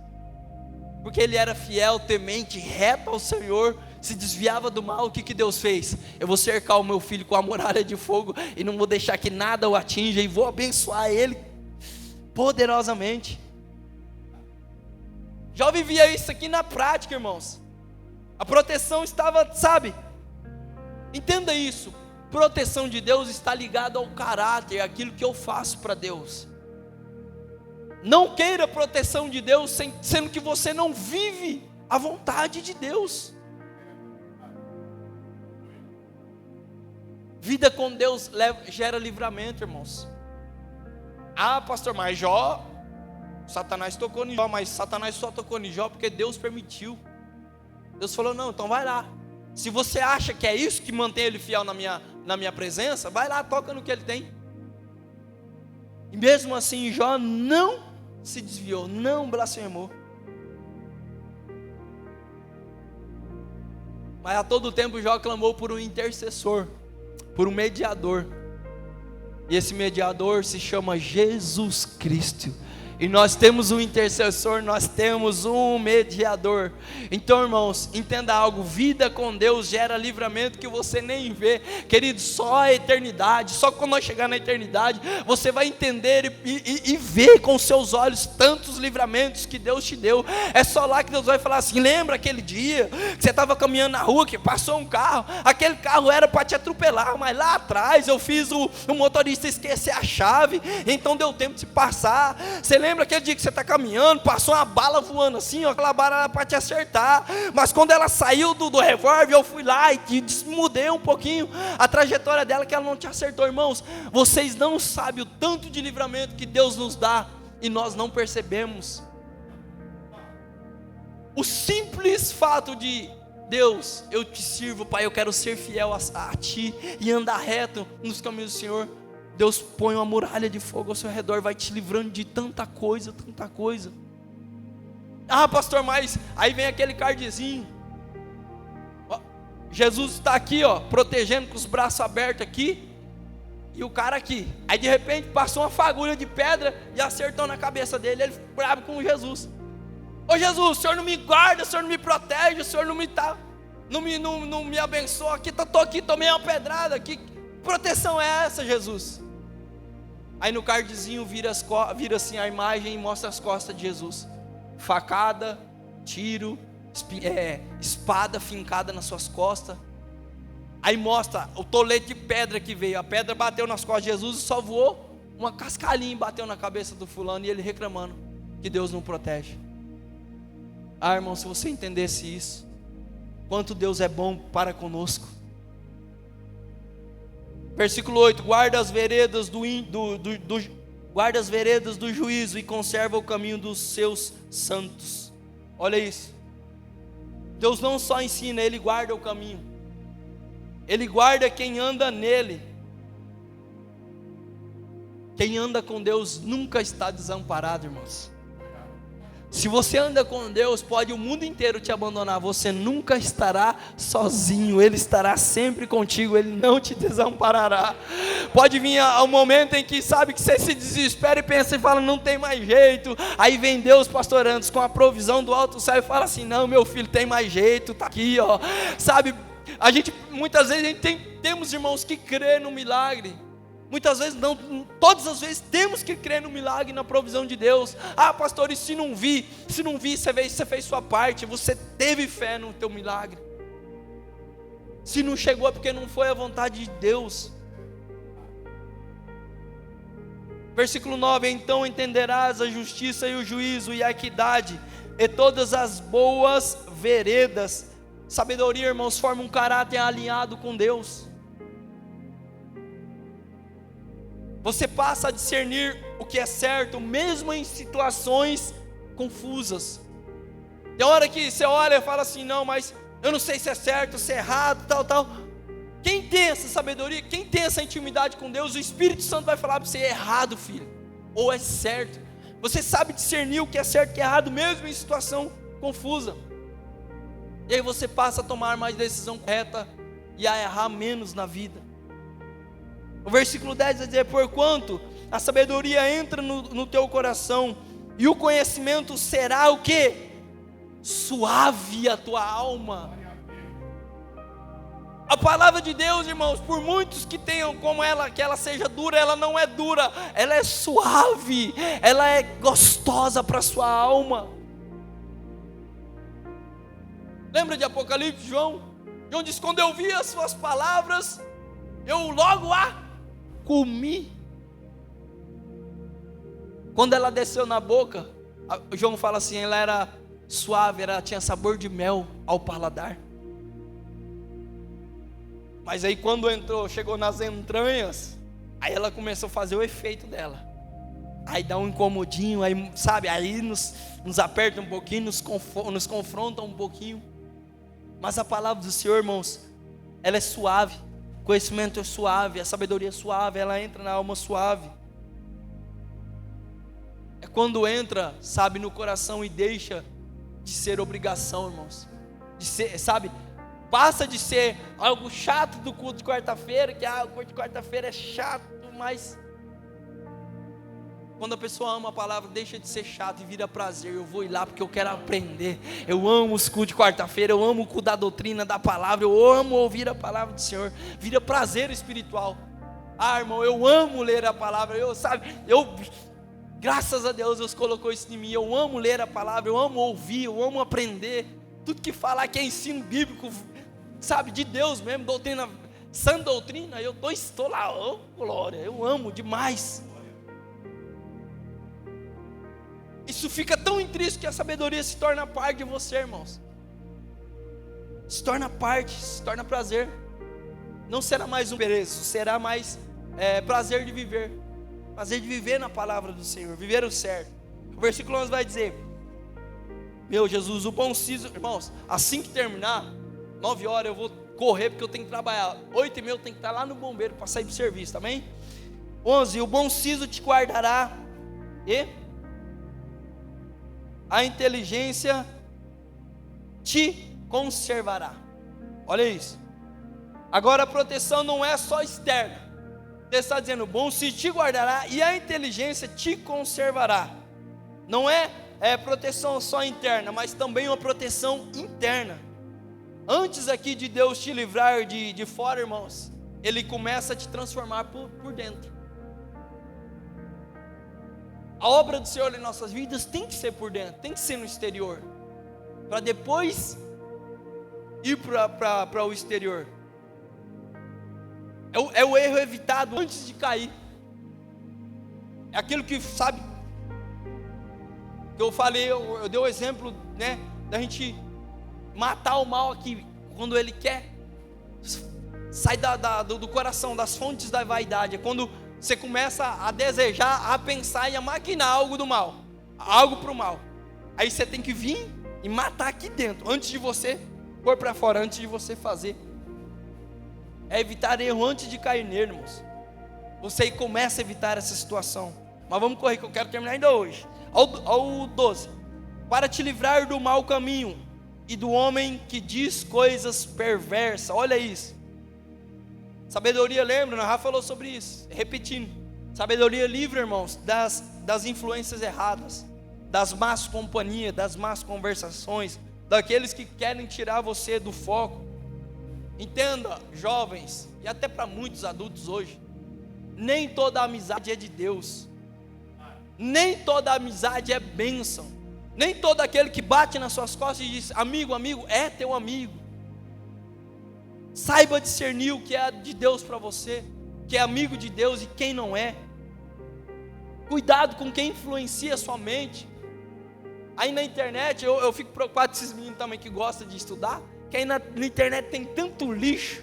porque ele era fiel, temente, reto ao Senhor, se desviava do mal. O que Deus fez? Eu vou cercar o meu filho com a muralha de fogo, e não vou deixar que nada o atinja, e vou abençoar ele poderosamente. Já vivia isso aqui na prática, irmãos. A proteção estava, sabe? Entenda isso. Proteção de Deus está ligada ao caráter, aquilo que eu faço para Deus. Não queira proteção de Deus, sendo que você não vive a vontade de Deus. Vida com Deus gera livramento, irmãos. Ah, pastor, mas Jó, Satanás tocou em Jó, mas Satanás só tocou em Jó porque Deus permitiu. Deus falou, não, então vai lá. Se você acha que é isso que mantém ele fiel na minha presença, vai lá, toca no que ele tem. E mesmo assim, Jó não se desviou, não blasfemou. Mas a todo tempo Jó clamou por um intercessor, por um mediador. E esse mediador se chama Jesus Cristo. E nós temos um intercessor, nós temos um mediador. Então, irmãos, entenda algo: vida com Deus gera livramento que você nem vê, querido. Só a eternidade, só quando nós chegar na eternidade, você vai entender e ver com seus olhos tantos livramentos que Deus te deu. É só lá que Deus vai falar assim: lembra aquele dia que você estava caminhando na rua, que passou um carro, aquele carro era para te atropelar, mas lá atrás eu fiz o motorista esquecer a chave, então deu tempo de passar. Você lembra aquele dia que você está caminhando, passou uma bala voando assim, ó, aquela bala era para te acertar, mas quando ela saiu do revólver, eu fui lá e mudei um pouquinho a trajetória dela, que ela não te acertou. Irmãos, vocês não sabem o tanto de livramento que Deus nos dá e nós não percebemos. O simples fato de: Deus, eu te sirvo, Pai, eu quero ser fiel a Ti e andar reto nos caminhos do Senhor. Deus põe uma muralha de fogo ao seu redor, vai te livrando de tanta coisa, tanta coisa. Ah, pastor, mas aí vem aquele cardzinho. Jesus está aqui, ó, protegendo com os braços abertos aqui, e o cara aqui. Aí de repente passou uma fagulha de pedra e acertou na cabeça dele. Ele ficou bravo com Jesus. Ô Jesus, o Senhor não me guarda, o Senhor não me protege, o Senhor não me abençoa aqui, estou aqui, tomei uma pedrada, que proteção é essa, Jesus? Aí no cardzinho vira assim a imagem e mostra as costas de Jesus. Facada, tiro, espada fincada nas suas costas. Aí mostra o tolete de pedra que veio. A pedra bateu nas costas de Jesus e só voou uma cascalhinha e bateu na cabeça do fulano. E ele reclamando que Deus não protege. Ah, irmão, se você entendesse isso, quanto Deus é bom para conosco. Versículo 8: guarda as veredas do juízo e conserva o caminho dos seus santos. Olha isso. Deus não só ensina, Ele guarda o caminho. Ele guarda quem anda nele. Quem anda com Deus nunca está desamparado, irmãos. Se você anda com Deus, pode o mundo inteiro te abandonar, você nunca estará sozinho, Ele estará sempre contigo, Ele não te desamparará. Pode vir um momento em que sabe que você se desespera e pensa e fala, não tem mais jeito. Aí vem Deus, pastor Anderson, com a provisão do alto céu e fala assim, não, meu filho, tem mais jeito, está aqui, ó. Sabe, muitas vezes temos irmãos que crê no milagre. Muitas vezes não, todas as vezes temos que crer no milagre, na provisão de Deus. Ah, pastor, e se não vi, você fez sua parte, você teve fé no teu milagre. Se não chegou é porque não foi a vontade de Deus. Versículo 9: então entenderás a justiça e o juízo e a equidade e todas as boas veredas. Sabedoria, irmãos, forma um caráter alinhado com Deus. Você passa a discernir o que é certo, mesmo em situações confusas. Tem hora que você olha e fala assim, não, mas eu não sei se é certo, se é errado, tal. Quem tem essa sabedoria, quem tem essa intimidade com Deus, o Espírito Santo vai falar para você, é errado, filho, ou é certo. Você sabe discernir o que é certo e o que é errado, mesmo em situação confusa. E aí você passa a tomar mais decisão correta e a errar menos na vida. O versículo 10 vai dizer: porquanto a sabedoria entra no teu coração, e o conhecimento será o quê? Suave a tua alma. A palavra de Deus, irmãos, por muitos que tenham como ela, que ela seja dura, ela não é dura, ela é suave, ela é gostosa para a sua alma. Lembra de Apocalipse, João? João diz: quando eu vi as suas palavras, eu logo a comi. Quando ela desceu na boca, João fala assim, ela era suave, ela tinha sabor de mel ao paladar. Mas aí quando chegou nas entranhas, aí ela começou a fazer o efeito dela. Aí dá um incomodinho, aí, sabe, aí nos aperta um pouquinho, nos confronta um pouquinho. Mas a palavra do Senhor, irmãos, ela é suave, o conhecimento é suave, a sabedoria é suave, ela entra na alma suave. É quando entra, sabe, no coração e deixa de ser obrigação, irmãos. De ser, sabe, passa de ser algo chato do culto de quarta-feira, que o culto de quarta-feira é chato, mas quando a pessoa ama a palavra, deixa de ser chato e vira prazer. Eu vou ir lá porque eu quero aprender. Eu amo os cultos de quarta-feira, eu amo o culto da doutrina, da palavra, eu amo ouvir a palavra do Senhor. Vira prazer espiritual. Ah, irmão, eu amo ler a palavra. Graças a Deus, Deus colocou isso em mim. Eu amo ler a palavra, eu amo ouvir, eu amo aprender. Tudo que falar que é ensino bíblico, sabe, de Deus mesmo, doutrina, sã doutrina, eu estou lá, oh, glória, eu amo demais. Isso fica tão intrínseco que a sabedoria se torna parte de você, irmãos. Se torna parte, se torna prazer. Não será mais um pereço, será mais prazer de viver. Prazer de viver na palavra do Senhor, viver o certo. O versículo 11 vai dizer: meu Jesus, o bom siso, irmãos, assim que terminar, 9 horas eu vou correr porque eu tenho que trabalhar. 8h30 eu tenho que estar lá no bombeiro para sair do serviço, amém? 11, o bom siso te guardará e a inteligência te conservará. Olha isso. Agora a proteção não é só externa. Ele está dizendo: bom siso te guardará e a inteligência te conservará. Não é proteção só interna, mas também uma proteção interna. Antes aqui de Deus te livrar de fora, irmãos, Ele começa a te transformar por dentro. A obra do Senhor em nossas vidas tem que ser por dentro, tem que ser no exterior, para depois ir para o exterior. É o erro evitado antes de cair. É aquilo que, sabe, que eu falei, eu dei o exemplo, né, da gente matar o mal aqui, quando ele quer, sai do coração, das fontes da vaidade. É quando você começa a desejar, a pensar e a maquinar algo do mal, algo para o mal. Aí você tem que vir e matar aqui dentro, antes de você pôr para fora, antes de você fazer. É evitar erro antes de cair nele, irmãos. Você começa a evitar essa situação. Mas vamos correr, que eu quero terminar ainda hoje. Ao 12. Para te livrar do mau caminho e do homem que diz coisas perversas. Olha isso. Sabedoria, lembra? Nós já falou sobre isso. Repetindo. Sabedoria livre, irmãos, das influências erradas, das más companhias, das más conversações, daqueles que querem tirar você do foco. Entenda, jovens, e até para muitos adultos hoje, nem toda amizade é de Deus. Nem toda amizade é bênção. Nem todo aquele que bate nas suas costas e diz: amigo, amigo, é teu amigo. Saiba discernir o que é de Deus para você, que é amigo de Deus e quem não é. Cuidado com quem influencia a sua mente. Aí na internet, eu fico preocupado com esses meninos também que gostam de estudar, que aí na internet tem tanto lixo,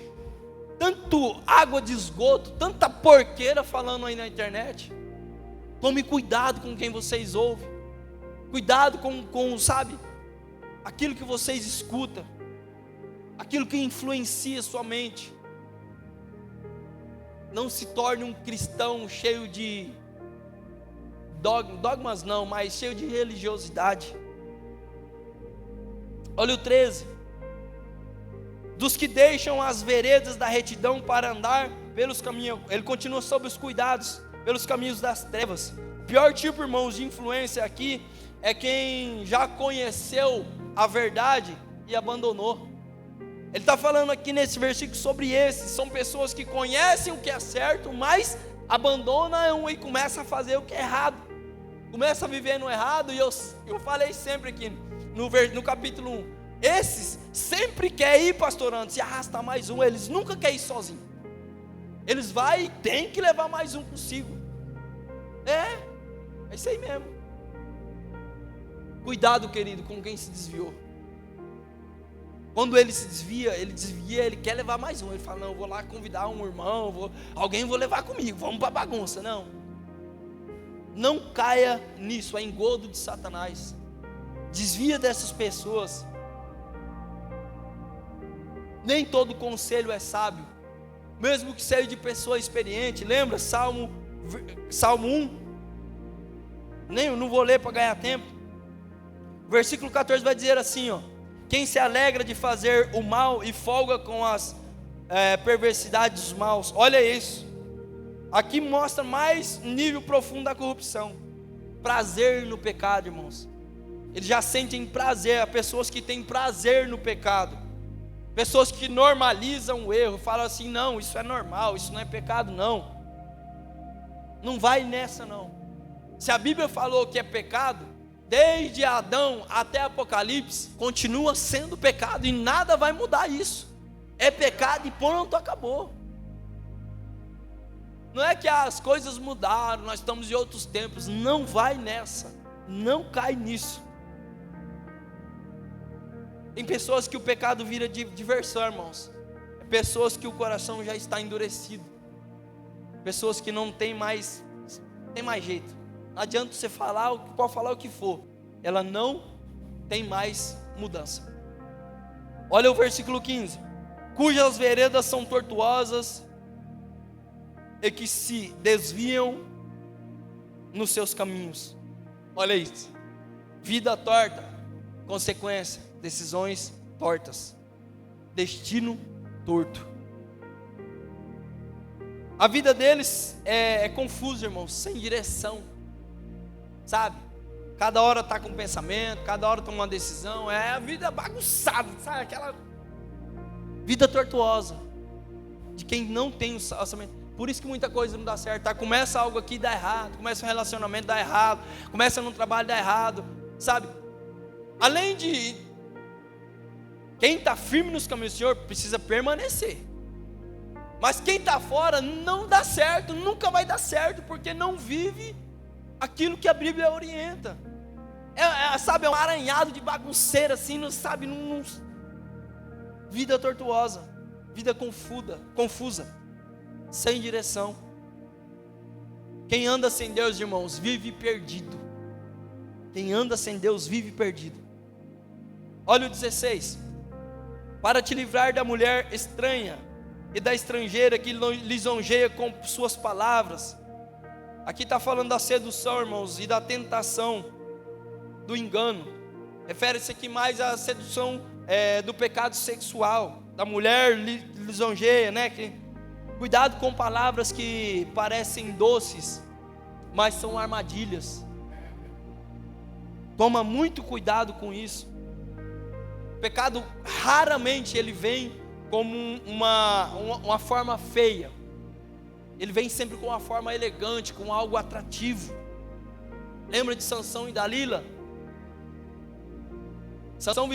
tanto água de esgoto, tanta porqueira falando aí na internet. Tome cuidado com quem vocês ouvem. Cuidado com, sabe, aquilo que vocês escutam, aquilo que influencia sua mente. Não se torne um cristão cheio de dogmas não, mas cheio de religiosidade. Olha o 13. dos que deixam as veredas da retidão para andar pelos caminhos. Ele continua sobre os cuidados pelos caminhos das trevas. O pior tipo, irmãos, de influência aqui é quem já conheceu a verdade e abandonou. Ele está falando aqui nesse versículo sobre esses. São pessoas que conhecem o que é certo, mas abandonam e começam a fazer o que é errado. Começam a viver no errado. E eu falei sempre aqui no capítulo 1. Esses sempre querem ir pastorando, se arrastar mais um. Eles nunca querem ir sozinhos. Eles vão e tem que levar mais um consigo. É isso aí mesmo. Cuidado, querido, com quem se desviou. Quando ele se desvia, ele quer levar mais um. Ele fala, não, eu vou lá convidar um irmão, alguém vou levar comigo, vamos para bagunça. Não caia nisso, é engodo de Satanás. Desvia dessas pessoas. Nem todo conselho é sábio, mesmo que seja de pessoa experiente. Lembra Salmo 1? Eu não vou ler para ganhar tempo. Versículo 14 vai dizer assim, ó: quem se alegra de fazer o mal e folga com as perversidades dos maus. Olha isso. Aqui mostra mais nível profundo da corrupção. Prazer no pecado, irmãos. Eles já sentem prazer. Há pessoas que têm prazer no pecado. Pessoas que normalizam o erro. Falam assim, não, isso é normal, isso não é pecado, não. Não vai nessa, não. Se a Bíblia falou que é pecado, desde Adão até Apocalipse, continua sendo pecado e nada vai mudar isso. É pecado e pronto, acabou. Não é que as coisas mudaram, nós estamos em outros tempos. Não vai nessa, não cai nisso. Tem pessoas que o pecado vira diversão, irmãos. Pessoas que o coração já está endurecido. Pessoas que não tem mais jeito. Não adianta você pode falar o que for. Ela não tem mais mudança. Olha o versículo 15. Cujas veredas são tortuosas e que se desviam nos seus caminhos. Olha isso. Vida torta, consequência, decisões tortas, destino torto. A vida deles é confusa, irmãos, sem direção, sabe? Cada hora está com um pensamento, cada hora toma uma decisão. É a vida bagunçada, sabe? Aquela vida tortuosa de quem não tem o orçamento. Por isso que muita coisa não dá certo, tá? Começa algo aqui e dá errado, começa um relacionamento, dá errado, começa num trabalho, dá errado, sabe? Além de quem está firme nos caminhos do Senhor precisa permanecer. Mas quem está fora não dá certo, nunca vai dar certo, porque não vive aquilo que a Bíblia orienta. Sabe, é um aranhado de bagunceira assim, não sabe, vida tortuosa, vida confusa, sem direção. Quem anda sem Deus, irmãos, vive perdido. Quem anda sem Deus vive perdido. Olha o 16. Para te livrar da mulher estranha e da estrangeira que lisonjeia com suas palavras. Aqui está falando da sedução, irmãos, e da tentação, do engano. Refere-se aqui mais à sedução do pecado sexual, da mulher lisonjeia, né? Cuidado com palavras que parecem doces, mas são armadilhas. Toma muito cuidado com isso. O pecado raramente ele vem como uma forma feia. Ele vem sempre com uma forma elegante, com algo atrativo. Lembra de Sansão e Dalila? Sansão,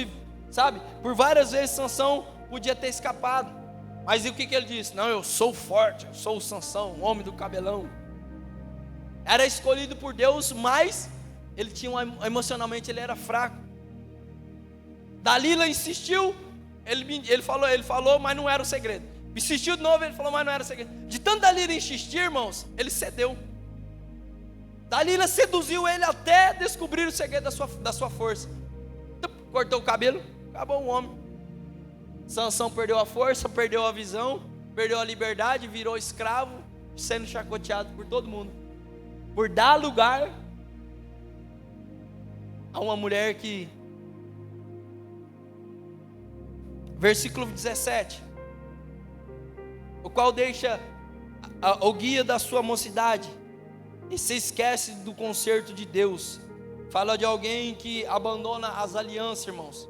sabe, por várias vezes Sansão podia ter escapado. Mas e o que ele disse? Não, eu sou forte, eu sou o Sansão, o homem do cabelão. Era escolhido por Deus, mas ele tinha emocionalmente ele era fraco. Dalila insistiu, ele falou, mas não era o segredo. Insistiu de novo, ele falou, mas não era o segredo. De tanto Dalila insistir, irmãos, ele cedeu. Dalila seduziu ele até descobrir o segredo da sua força. Cortou o cabelo, acabou o homem. Sansão perdeu a força, perdeu a visão, perdeu a liberdade, virou escravo, sendo chacoteado por todo mundo, por dar lugar a uma mulher que Versículo 17. O qual deixa o guia da sua mocidade e se esquece do conserto de Deus. Fala de alguém que abandona as alianças, irmãos.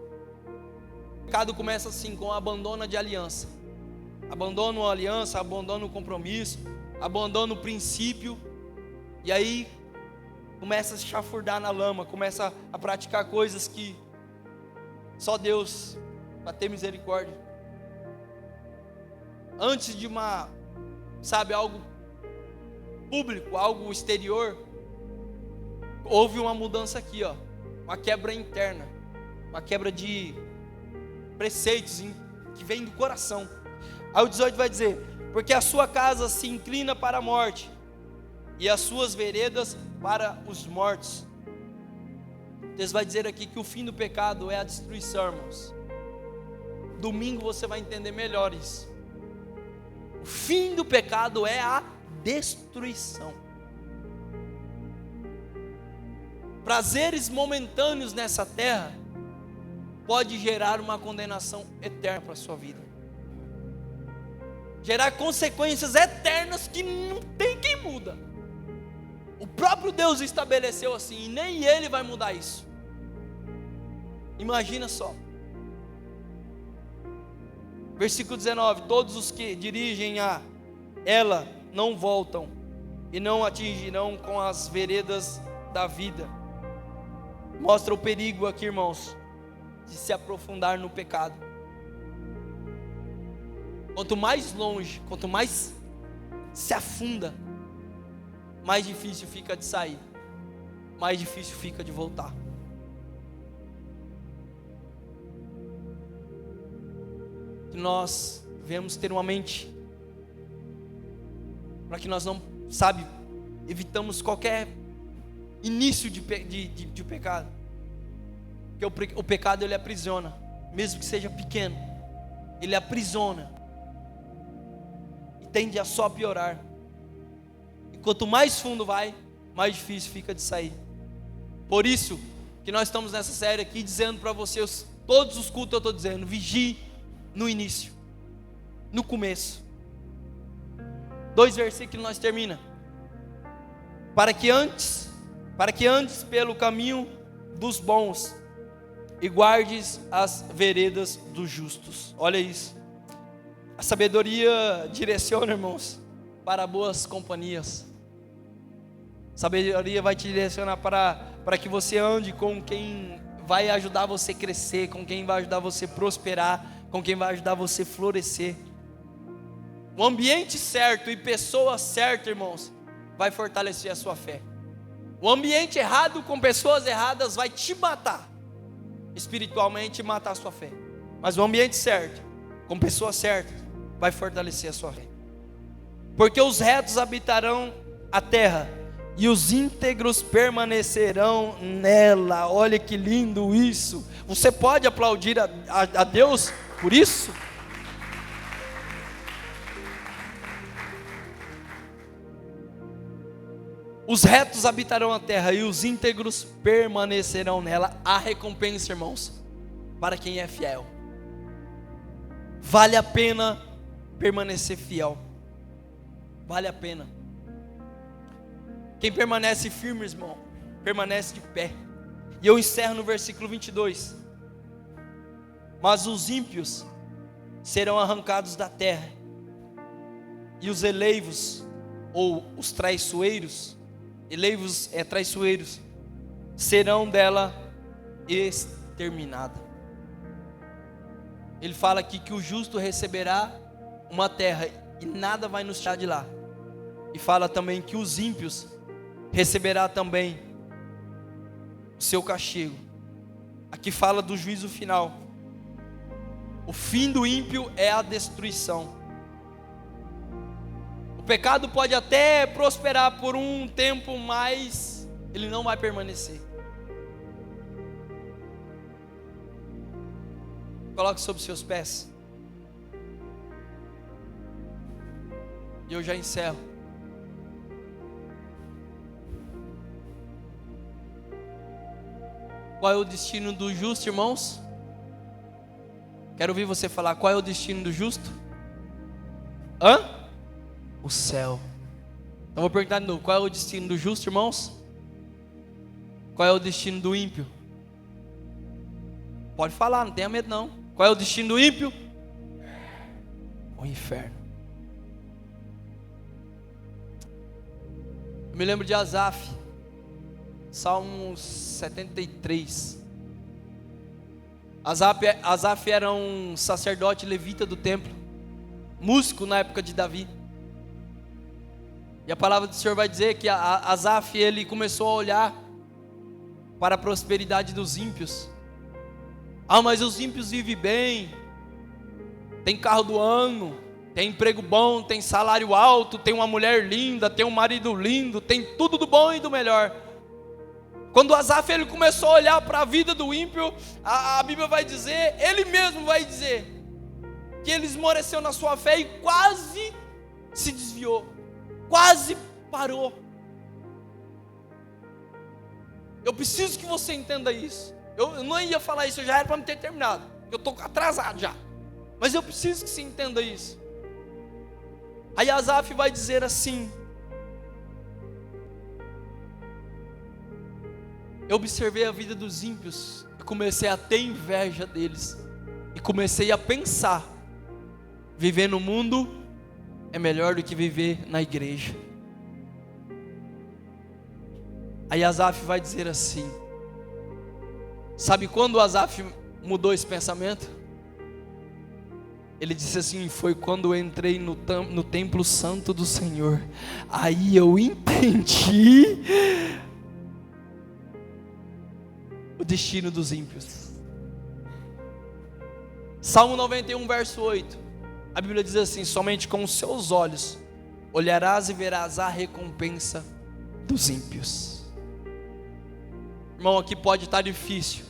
O pecado começa assim, com o abandono de aliança. Abandona a aliança, abandona o compromisso, abandona o princípio. E aí começa a se chafurdar na lama, começa a praticar coisas que só Deus vai ter misericórdia. Antes de algo público, algo exterior, houve uma mudança aqui, uma quebra interna, uma quebra de preceitos que vem do coração. Aí o 18 vai dizer: porque a sua casa se inclina para a morte, e as suas veredas para os mortos. Deus vai dizer aqui que o fim do pecado é a destruição, irmãos. Domingo você vai entender melhor isso. O fim do pecado é a destruição. Prazeres momentâneos nessa terra pode gerar uma condenação eterna para a sua vida. Gerar consequências eternas que não tem quem muda. O próprio Deus estabeleceu assim, e nem Ele vai mudar isso. Imagina só. Versículo 19: todos os que dirigem a ela não voltam, e não atingirão com as veredas da vida. Mostra o perigo aqui, irmãos, de se aprofundar no pecado. Quanto mais longe, quanto mais se afunda, mais difícil fica de sair, mais difícil fica de voltar. Que nós devemos ter uma mente, para que nós não, evitamos qualquer início de pecado. Porque o pecado ele aprisiona, mesmo que seja pequeno, ele aprisiona e tende a só piorar. E quanto mais fundo vai, mais difícil fica de sair. Por isso que nós estamos nessa série aqui dizendo para vocês, todos os cultos eu estou dizendo, vigie no início, no começo. 2 versículos nós termina. Para que andes pelo caminho dos bons e guardes as veredas dos justos. Olha isso. A sabedoria direciona, irmãos, para boas companhias. A sabedoria vai te direcionar para que você ande com quem vai ajudar você a crescer, com quem vai ajudar você a prosperar, com quem vai ajudar você a florescer. O ambiente certo e pessoa certa, irmãos, vai fortalecer a sua fé. O ambiente errado com pessoas erradas vai te matar espiritualmente e matar a sua fé. Mas o ambiente certo, com pessoas certas, vai fortalecer a sua fé. Porque os retos habitarão a terra e os íntegros permanecerão nela. Olha que lindo isso. Você pode aplaudir a Deus por isso? Os retos habitarão a terra e os íntegros permanecerão nela. Há recompensa, irmãos, para quem é fiel. Vale a pena permanecer fiel. Vale a pena. Quem permanece firme, irmão, permanece de pé. E eu encerro no versículo 22. Mas os ímpios serão arrancados da terra, e os eleivos, ou os traiçoeiros, traiçoeiros, serão dela exterminados. Ele fala aqui que o justo receberá uma terra e nada vai nos tirar de lá. E fala também que os ímpios receberá também o seu castigo. Aqui fala do juízo final. O fim do ímpio é a destruição. O pecado pode até prosperar por um tempo, mas ele não vai permanecer. Coloque sobre os seus pés. E eu já encerro. Qual é o destino do justo, irmãos? Quero ouvir você falar, qual é o destino do justo? Hã? O céu. Então vou perguntar de novo, qual é o destino do justo, irmãos? Qual é o destino do ímpio? Pode falar, não tenha medo não. Qual é o destino do ímpio? O inferno. Eu me lembro de Asaf, Salmo 73. Asaf era um sacerdote levita do templo, músico na época de Davi. E a palavra do Senhor vai dizer que Asaf, ele começou a olhar para a prosperidade dos ímpios. Mas os ímpios vivem bem, tem carro do ano, tem emprego bom, tem salário alto, tem uma mulher linda, tem um marido lindo, tem tudo do bom e do melhor. Quando Asaf ele começou a olhar para a vida do ímpio, a Bíblia vai dizer, ele mesmo vai dizer, que ele esmoreceu na sua fé e quase se desviou, quase parou. Eu preciso que você entenda isso. Eu não ia falar isso, eu já era para me ter terminado, eu estou atrasado já, mas eu preciso que você entenda isso. Aí Asaf vai dizer assim: eu observei a vida dos ímpios e comecei a ter inveja deles, e comecei a pensar, viver no mundo é melhor do que viver na igreja. Aí Asaf vai dizer assim, sabe quando Asaf mudou esse pensamento? Ele disse assim, foi quando eu entrei no templo santo do Senhor, aí eu entendi o destino dos ímpios. Salmo 91 verso 8, a Bíblia diz assim, somente com os seus olhos olharás e verás a recompensa dos ímpios. Irmão, aqui pode estar difícil,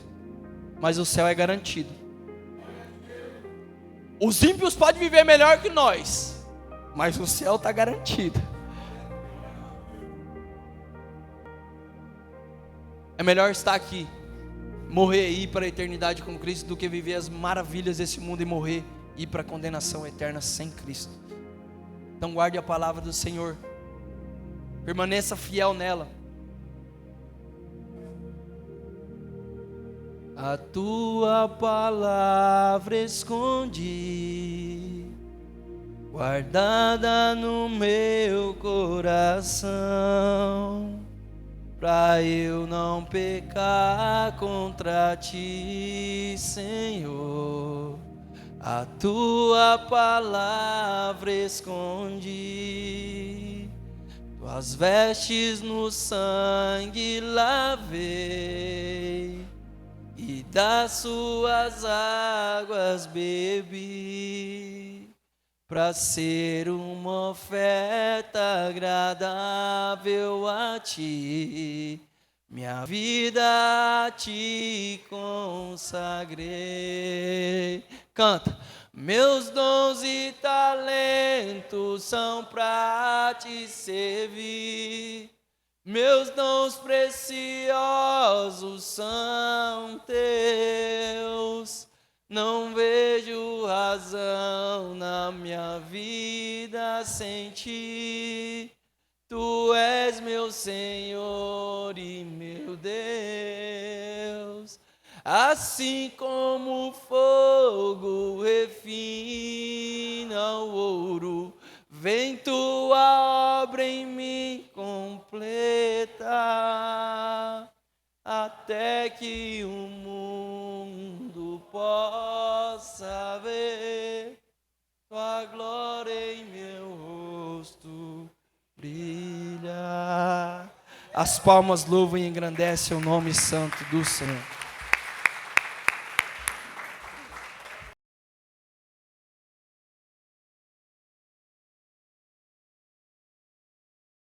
mas o céu é garantido. Os ímpios podem viver melhor que nós, mas o céu está garantido. É melhor estar aqui, morrer e ir para a eternidade com Cristo, do que viver as maravilhas desse mundo e morrer e ir para a condenação eterna sem Cristo. Então guarde a palavra do Senhor, permaneça fiel nela. A tua palavra escondi, guardada no meu coração, pra eu não pecar contra ti, Senhor. A tua palavra escondi, tuas vestes no sangue lavei, e das suas águas bebi, para ser uma oferta agradável a ti, minha vida a ti consagrei. Canta. Meus dons e talentos são para te servir, meus dons preciosos são teus. Não vejo razão na minha vida sem ti. Tu és meu Senhor e meu Deus. Assim como o fogo refina o ouro, vem tua obra em mim completa, até que o mundo possa ver tua glória em meu rosto brilhar. As palmas louvam e engrandecem o nome santo do Senhor.